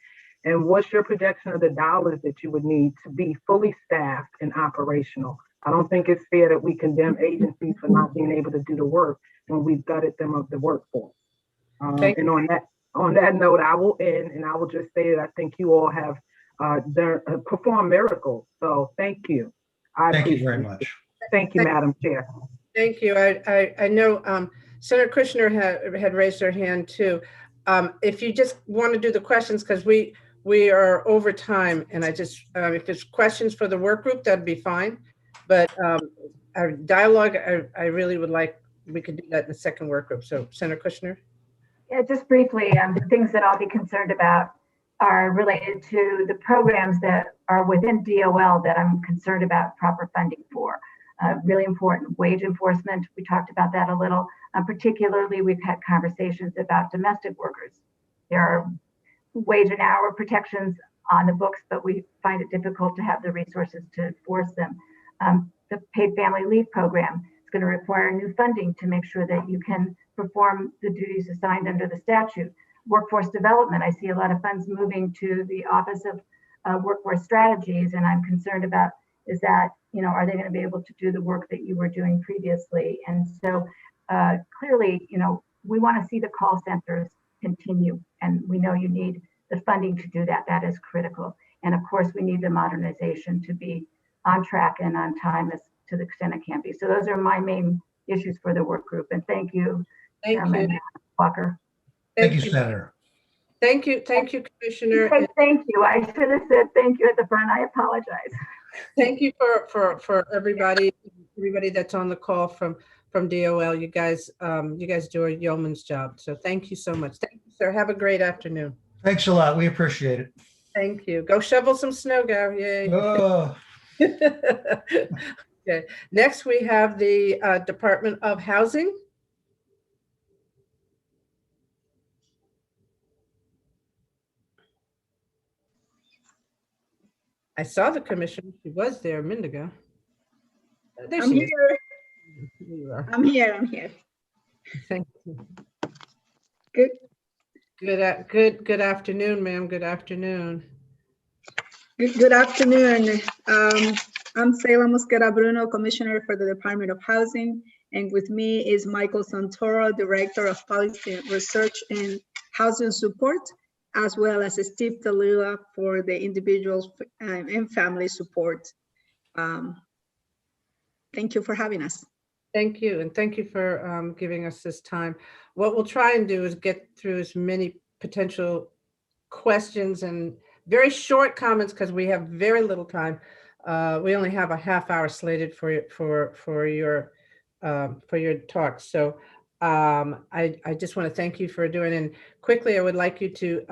And what's your projection of the dollars that you would need to be fully staffed and operational? I don't think it's fair that we condemn agencies for not being able to do the work when we've gutted them of the workforce. And on that note, I will end, and I will just say that I think you all have performed miracles. So thank you. Thank you very much. Thank you, Madam Chair. Thank you. I know Senator Kushner had raised her hand too. If you just want to do the questions, because we are over time, and I just, if there's questions for the work group, that'd be fine. But our dialogue, I really would like, we could do that in the second work group. So Senator Kushner. Yeah, just briefly, the things that I'll be concerned about are related to the programs that are within DOL that I'm concerned about proper funding for. Really important, wage enforcement. We talked about that a little. Particularly, we've had conversations about domestic workers. There are wage and hour protections on the books, but we find it difficult to have the resources to enforce them. The paid family leave program is going to require new funding to make sure that you can perform the duties assigned under the statute. Workforce development, I see a lot of funds moving to the Office of Workforce Strategies, and I'm concerned about, is that, are they going to be able to do the work that you were doing previously? And so clearly, we want to see the call centers continue, and we know you need the funding to do that. That is critical. And of course, we need the modernization to be on track and on time as to the extent it can be. So those are my main issues for the work group. And thank you, Chairman Walker. Thank you, Senator. Thank you, Commissioner. Hey, thank you. I should have said thank you at the front. I apologize. Thank you for everybody that's on the call from DOL. You guys do a yeoman's job. So thank you so much. Thank you, sir. Have a great afternoon. Thanks a lot. We appreciate it. Thank you. Go shovel some snow, Gary. Yay. Oh. Okay. Next, we have the Department of Housing. I saw the commissioner. She was there a minute ago. There I'm she is. here. There you are. I'm here. Thank you. Good. Good afternoon, ma'am. Good afternoon. Good afternoon. I'm Seila Mosquera Bruno, Commissioner for the Department of Housing, and with me is Michael Santoro, Director of Policy Research and Housing Support, as well as Steve Talila for the individuals and family support. Thank you for having us. Thank you, and thank you for giving us this time. What we'll try and do is get through as many potential questions and very short comments because we have very little time. We only have a half hour slated for your talk. So I just want to thank you for doing it. And quickly, I would like you to.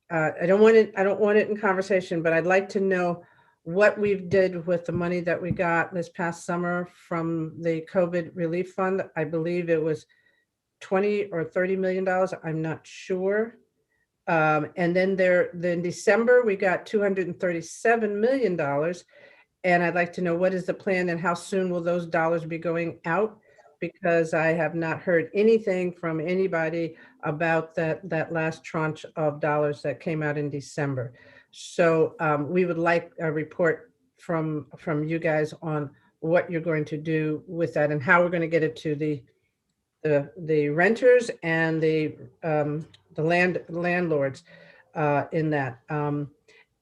I don't want it in conversation, but I'd like to know what we've did with the money that we got this past summer from the COVID relief fund. I believe it was $20 or $30 million. I'm not sure. And then in December, we got $237 million. And I'd like to know what is the plan and how soon will those dollars be going out? Because I have not heard anything from anybody about that last tranche of dollars that came out in December. So we would like a report from you guys on what you're going to do with that and how we're going to get it to the renters and the landlords in that.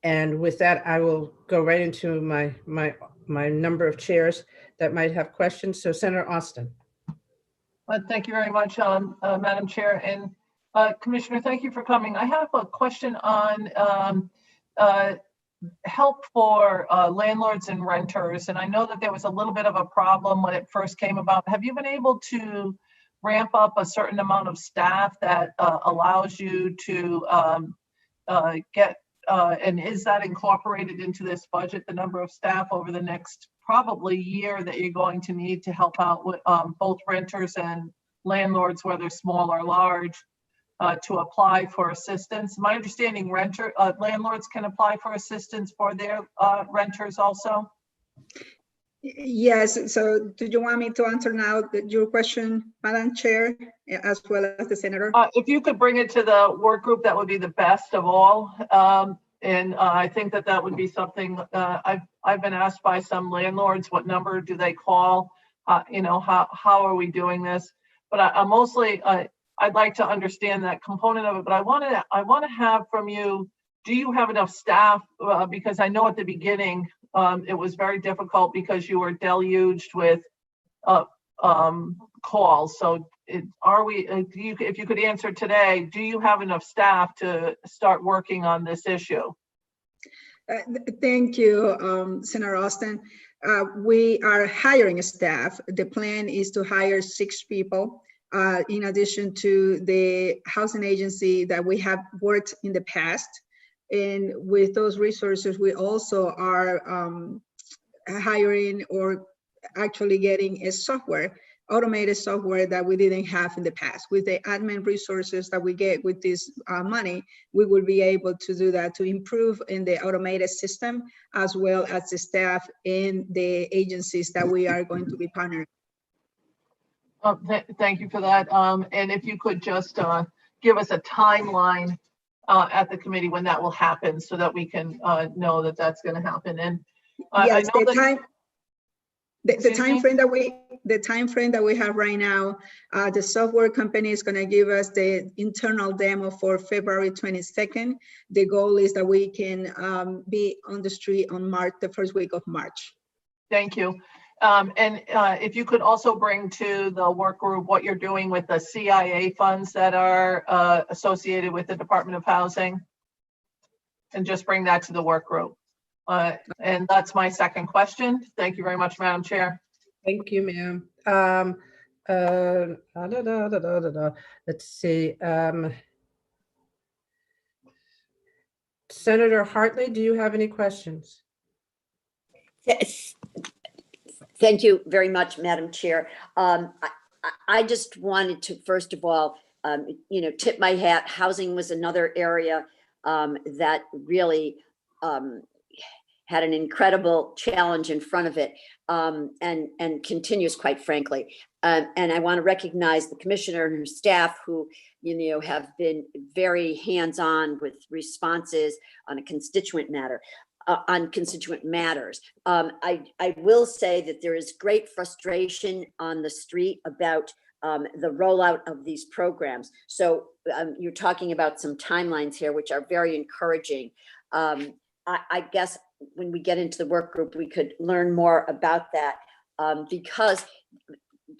And with that, I will go right into my number of chairs that might have questions. So Senator Austin. Thank you very much, Madam Chair. And Commissioner, thank you for coming. I have a question on help for landlords and renters. And I know that there was a little bit of a problem when it first came about. Have you been able to ramp up a certain amount of staff that allows you to get, and is that incorporated into this budget, the number of staff over the next probably year that you're going to need to help out with both renters and landlords, whether small or large, to apply for assistance? My understanding landlords can apply for assistance for their renters also? Yes, so do you want me to answer now your question, Madam Chair, as well as the Senator? If you could bring it to the work group, that would be the best of all. And I think that would be something I've been asked by some landlords, what number do they call? How are we doing this? But I'd like to understand that component of it. But I want to have from you, do you have enough staff? Because I know at the beginning it was very difficult because you were deluged with calls. So if you could answer today, do you have enough staff to start working on this issue? Thank you, Senator Austin. We are hiring staff. The plan is to hire 6 people in addition to the housing agency that we have worked in the past. And with those resources, we also are hiring or actually getting a automated software that we didn't have in the past. With the admin resources that we get with this money, we will be able to do that to improve in the automated system, as well as the staff in the agencies that we are going to be partnering. Thank you for that. And if you could just give us a timeline at the committee when that will happen so that we can know that that's going to happen. And yes, I know the time frame that we have right now, the software company is going to give us the internal demo for February 22nd. The goal is that we can be on the street on the first week of March. Thank you. If you could also bring to the work group what you're doing with the CIA funds that are associated with the Department of Housing. And just bring that to the work group. And that's my second question. Thank you very much, Madam Chair. Thank you, ma'am. Let's see. Senator Hartley, do you have any questions? Yes. Thank you very much, Madam Chair. I just wanted to, first of all, tip my hat. Housing was another area that really had an incredible challenge in front of it, and continues, quite frankly. And I want to recognize the commissioner and her staff who, have been very hands-on with responses on a constituent matter. On constituent matters. I will say that there is great frustration on the street about the rollout of these programs. So you're talking about some timelines here, which are very encouraging. I guess when we get into the work group, we could learn more about that, because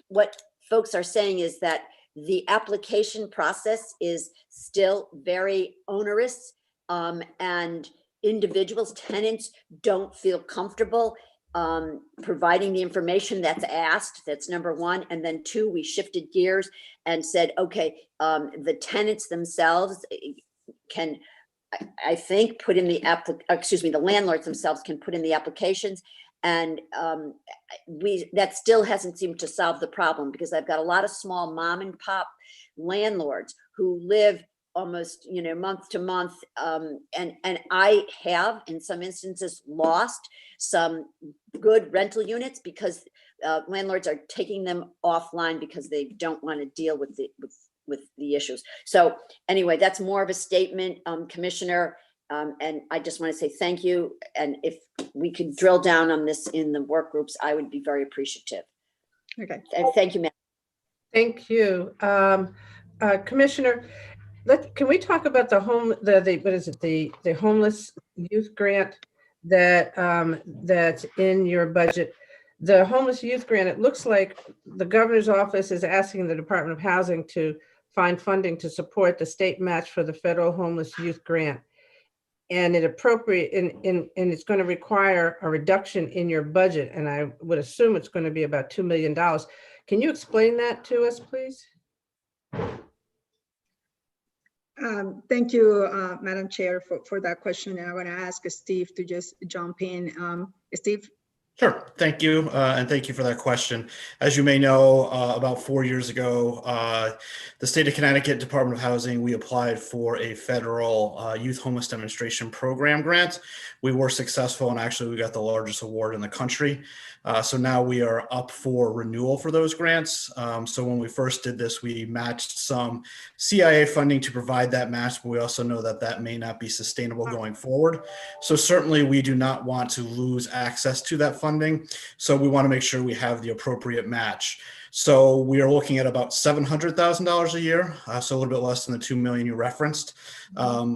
what folks are saying is that the application process is still very onerous, and individuals, tenants don't feel comfortable providing the information that's asked. That's number one. And then two, we shifted gears and said, okay, the tenants themselves can, I think, put in the the landlords themselves can put in the applications. And that still hasn't seemed to solve the problem, because I've got a lot of small mom and pop landlords who live almost, month to month. And I have, in some instances, lost some good rental units because landlords are taking them offline because they don't want to deal with the issues. So anyway, that's more of a statement, Commissioner. And I just want to say thank you. And if we could drill down on this in the work groups, I would be very appreciative. Okay. Thank you, ma'am. Thank you. Commissioner, can we talk about the homeless youth grant that's in your budget? The homeless youth grant, it looks like the governor's office is asking the Department of Housing to find funding to support the state match for the federal homeless youth grant. And it's going to require a reduction in your budget. And I would assume it's going to be about $2 million. Can you explain that to us, please? Thank you, Madam Chair, for that question. And I want to ask Steve to just jump in. Steve? Sure. Thank you. And thank you for that question. As you may know, about 4 years ago, the state of Connecticut Department of Housing, we applied for a federal youth homeless demonstration program grant. We were successful, and actually we got the largest award in the country. So now we are up for renewal for those grants. So when we first did this, we matched some CIA funding to provide that match, but we also know that that may not be sustainable going forward. So certainly we do not want to lose access to that funding. So we want to make sure we have the appropriate match. So we are looking at about $700,000 a year, so a little bit less than the $2 million you referenced.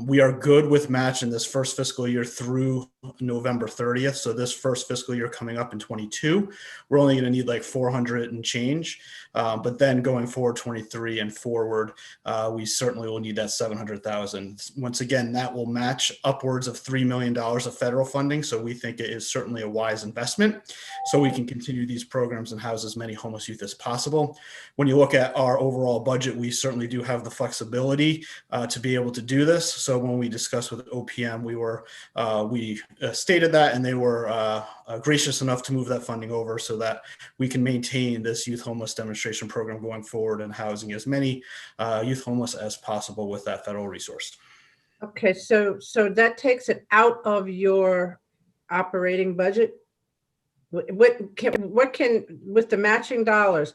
We are good with match in this first fiscal year through November 30th. So this first fiscal year coming up in 22, we're only going to need like 400 and change. But then going forward, 23 and forward, we certainly will need that 700,000. Once again, that will match upwards of $3 million of federal funding. So we think it is certainly a wise investment, so we can continue these programs and house as many homeless youth as possible. When you look at our overall budget, we certainly do have the flexibility to be able to do this. So when we discussed with OPM, we stated that, and they were gracious enough to move that funding over so that we can maintain this youth homeless demonstration program going forward and housing as many youth homeless as possible with that federal resource. Okay, so that takes it out of your operating budget. What can with the matching dollars,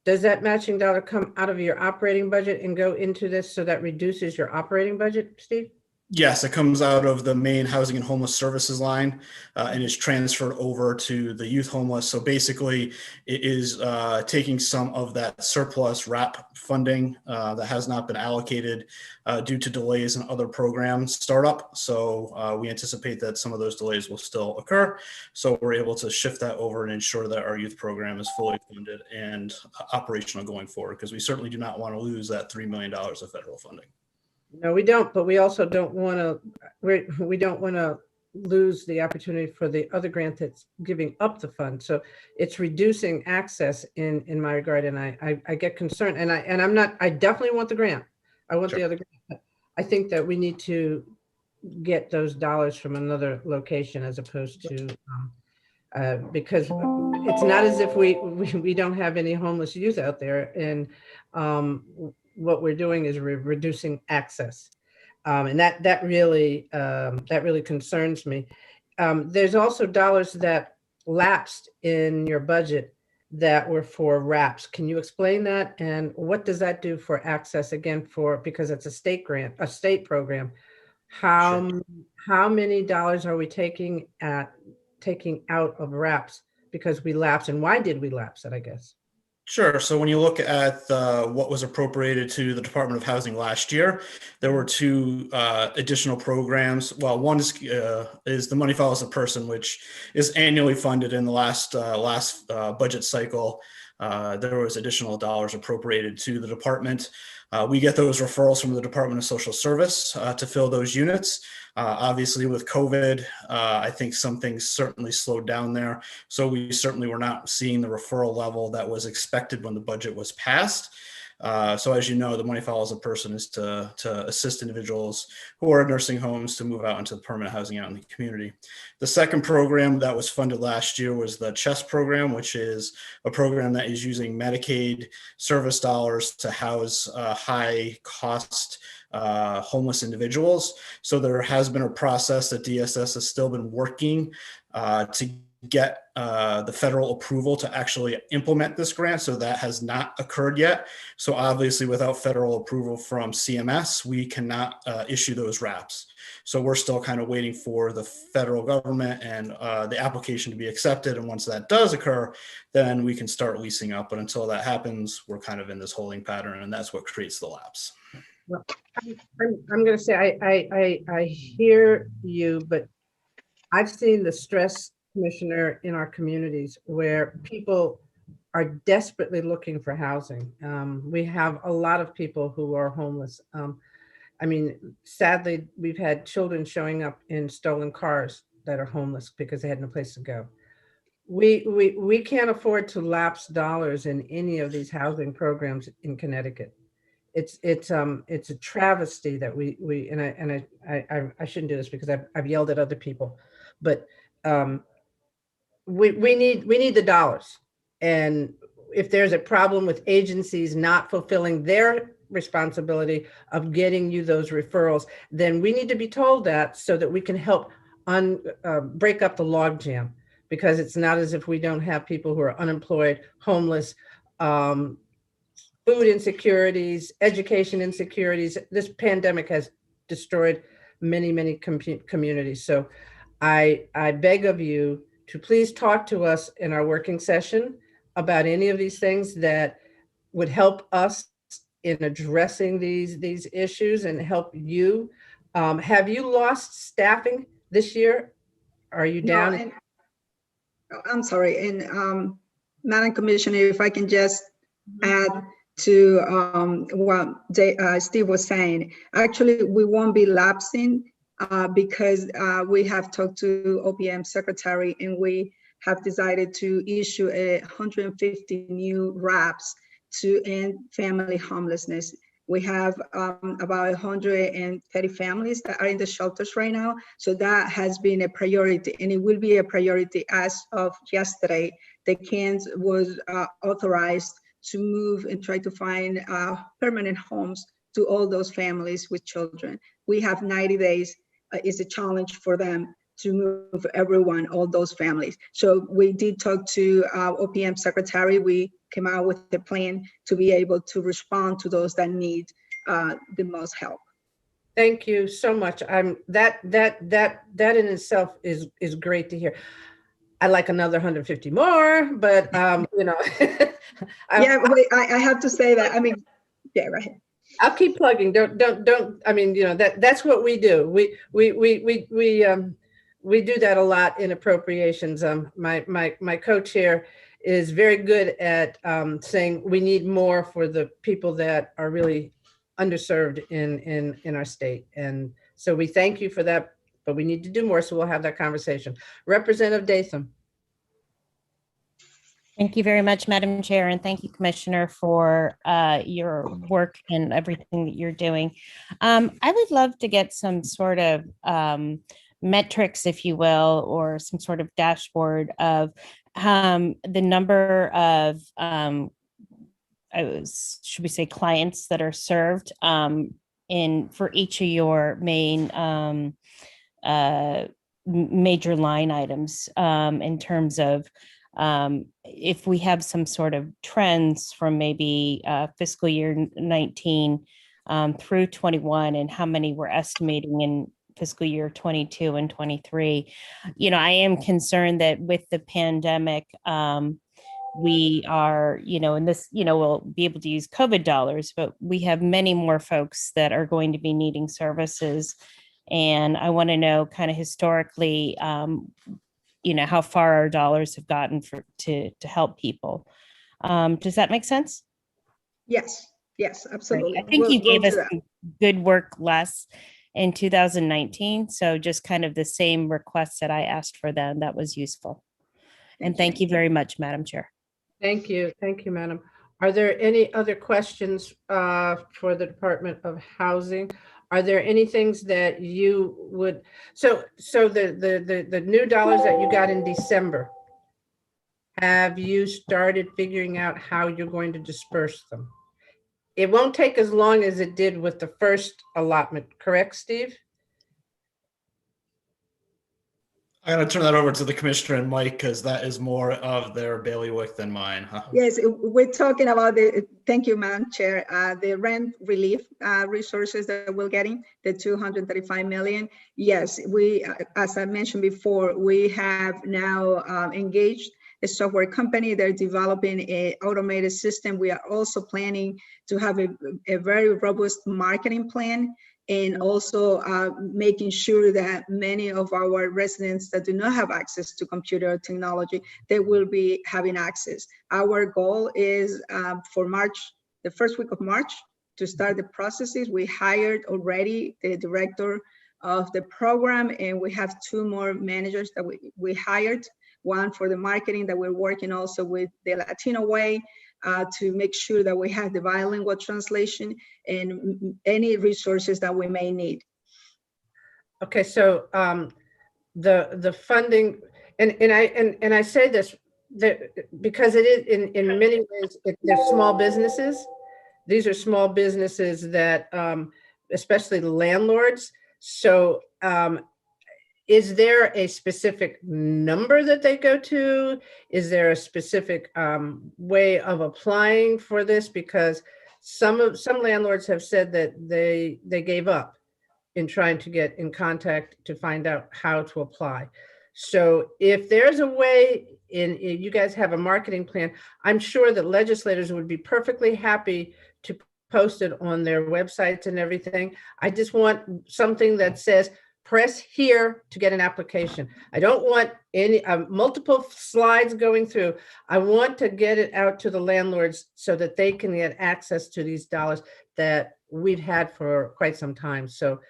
does that matching dollar come out of your operating budget and go into this, so that reduces your operating budget, Steve? Yes, it comes out of the main housing and homeless services line and is transferred over to the youth homeless. So basically, it is taking some of that surplus RAP funding that has not been allocated due to delays in other programs startup. So we anticipate that some of those delays will still occur. So we're able to shift that over and ensure that our youth program is fully funded and operational going forward, because we certainly do not want to lose that $3 million of federal funding. No, we don't, but we also don't want to, we don't want to lose the opportunity for the other grant that's giving up the fund. So it's reducing access in my regard. And I get concerned, and I'm not, I definitely want the grant. I want the other grant. But I think that we need to get those dollars from another location as opposed to, because it's not as if we don't have any homeless youth out there. And what we're doing is we're reducing access. And that really concerns me. There's also dollars that lapsed in your budget that were for RAPs. Can you explain that? And what does that do for access again because it's a state grant, a state program? How many dollars are we taking out of RAPs because we lapsed, and why did we lapse it, I guess? Sure. So when you look at what was appropriated to the Department of Housing last year, there were two additional programs. Well, one is the Money Follows the Person, which is annually funded. In the last budget cycle, there was additional dollars appropriated to the department. We get those referrals from the Department of Social Service to fill those units. Obviously, with COVID, I think some things certainly slowed down there. So we certainly were not seeing the referral level that was expected when the budget was passed. So as you know, the Money Follows a Person is to assist individuals who are in nursing homes to move out into the permanent housing out in the community. The second program that was funded last year was the CHESS program, which is a program that is using Medicaid service dollars to house high cost homeless individuals. So there has been a process that DSS has still been working to get the federal approval to actually implement this grant. So that has not occurred yet. So obviously without federal approval from CMS, we cannot issue those RAPs. So we're still kind of waiting for the federal government and the application to be accepted. And once that does occur, then we can start leasing up. But until that happens, we're kind of in this holding pattern, and that's what creates the lapse. Well, I'm going to say I hear you, but I've seen the stress commissioner in our communities where people are desperately looking for housing. We have a lot of people who are homeless. I mean, sadly, we've had children showing up in stolen cars that are homeless because they had no place to go. We can't afford to lapse dollars in any of these housing programs in Connecticut. It's a travesty that I shouldn't do this because I've yelled at other people, but we need the dollars. And if there's a problem with agencies not fulfilling their responsibility of getting you those referrals, then we need to be told that so that we can help break up the logjam, because it's not as if we don't have people who are unemployed, homeless, food insecurities, education insecurities. This pandemic has destroyed many communities. So I beg of you to please talk to us in our working session about any of these things that would help us in addressing these issues and help you. Have you lost staffing this year? Are you down? No, I'm sorry. And Madam Commissioner, if I can just add to what Steve was saying. Actually, we won't be lapsing because we have talked to OPM secretary and we have decided to issue 150 new RAPs to end family homelessness. We have about 130 families that are in the shelters right now. So that has been a priority, and it will be a priority as of yesterday. The CANS was authorized to move and try to find permanent homes to all those families with children. We have 90 days is a challenge for them to move everyone, all those families. So we did talk to OPM secretary. We came out with a plan to be able to respond to those that need the most help. Thank you so much. That in itself is great to hear. I'd like another 150 more, but you know. Yeah, wait, I have to say that. I mean, yeah, right. I'll keep plugging. Don't. I mean, you know, that's what we do. We do that a lot in appropriations. My co-chair is very good at saying we need more for the people that are really underserved in our state. And so we thank you for that, but we need to do more. So we'll have that conversation. Representative Datham. Thank you very much, Madam Chair, and thank you, Commissioner, for your work and everything that you're doing. I would love to get some sort of metrics, if you will, or some sort of dashboard of the number of, should we say, clients that are served for each of your main major line items in terms of if we have some sort of trends from maybe fiscal year 19 through 21 and how many we're estimating in fiscal year 22 and 23. You know, I am concerned that with the pandemic, we are, you know, in this, you know, we'll be able to use COVID dollars, but we have many more folks that are going to be needing services. And I want to know kind of historically, you know, how far our dollars have gotten to help people. Does that make sense? Yes, yes, absolutely. I think you gave we'll us do that. some good work last in 2019. So just kind of the same requests that I asked for then, that was useful. And thank you very much, Madam Chair. Thank you, Madam. Are there any other questions for the Department of Housing? Are there any things that you would, so the new dollars that you got in December, have you started figuring out how you're going to disperse them? It won't take as long as it did with the first allotment, correct, Steve? I'm going to turn that over to the Commissioner and Mike because that is more of their bailiwick than mine. Huh? Yes, we're talking about thank you, Madam Chair, the rent relief resources that we're getting, the 235 million. Yes, we, as I mentioned before, we have now engaged a software company. They're developing an automated system. We are also planning to have a very robust marketing plan, and also making sure that many of our residents that do not have access to computer technology, they will be having access. Our goal is for March, the first week of March, to start the processes. We hired already the director of the program, and we have 2 more managers that we hired, one for the marketing that we're working also with the Latino Way, to make sure that we have the bilingual translation and any resources that we may need. Okay, so the funding, and I say this because it is in many ways they're small businesses. These are small businesses that, especially the landlords. So is there a specific number that they go to? Is there a specific way of applying for this? Because some landlords have said that they gave up in trying to get in contact to find out how to apply. So if there's a way, if you guys have a marketing plan, I'm sure that legislators would be perfectly happy to post it on their websites and everything. I just want something that says, press here to get an application. I don't want any multiple slides going through. I want to get it out to the landlords so that they can get access to these dollars that we've had for quite some time. So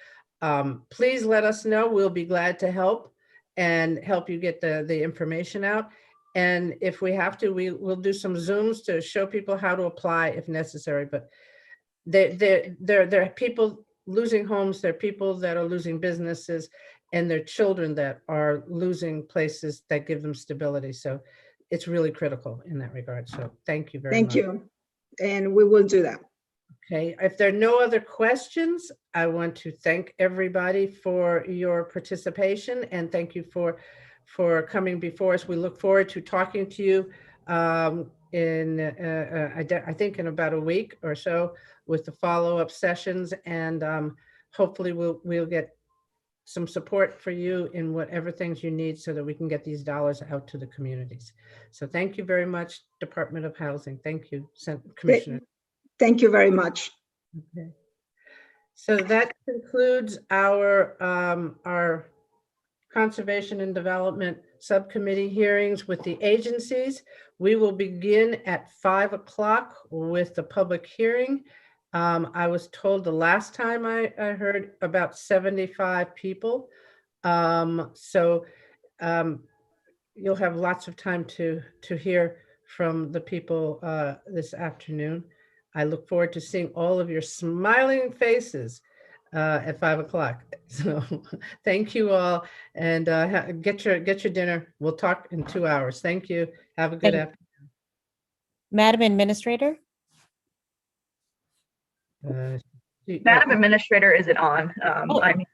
please let us know. We'll be glad to help and help you get the information out. And if we have to, we'll do some Zooms to show people how to apply if necessary. But there are people losing homes, there are people that are losing businesses, and their children that are losing places that give them stability. So it's really critical in that regard. So thank you very much. Thank you. And we will do that. Okay, if there are no other questions, I want to thank everybody for your participation and thank you for coming before us. We look forward to talking to you I think in about a week or so with the follow-up sessions, and hopefully we'll get some support for you in whatever things you need so that we can get these dollars out to the communities. So thank you very much, Department of Housing. Thank you, Commissioner. Thank you very much. Okay. So that concludes our Conservation and Development Subcommittee hearings with the agencies. We will begin at 5 o'clock with the public hearing. I was told the last time I heard about 75 people. So you'll have lots of time to hear from the people this afternoon. I look forward to seeing all of your smiling faces at 5 o'clock. So thank you all, and get your dinner. We'll talk in 2 hours. Thank you. Have a good afternoon. Madam Administrator? Madam Administrator, is it on? Oh. I'm here.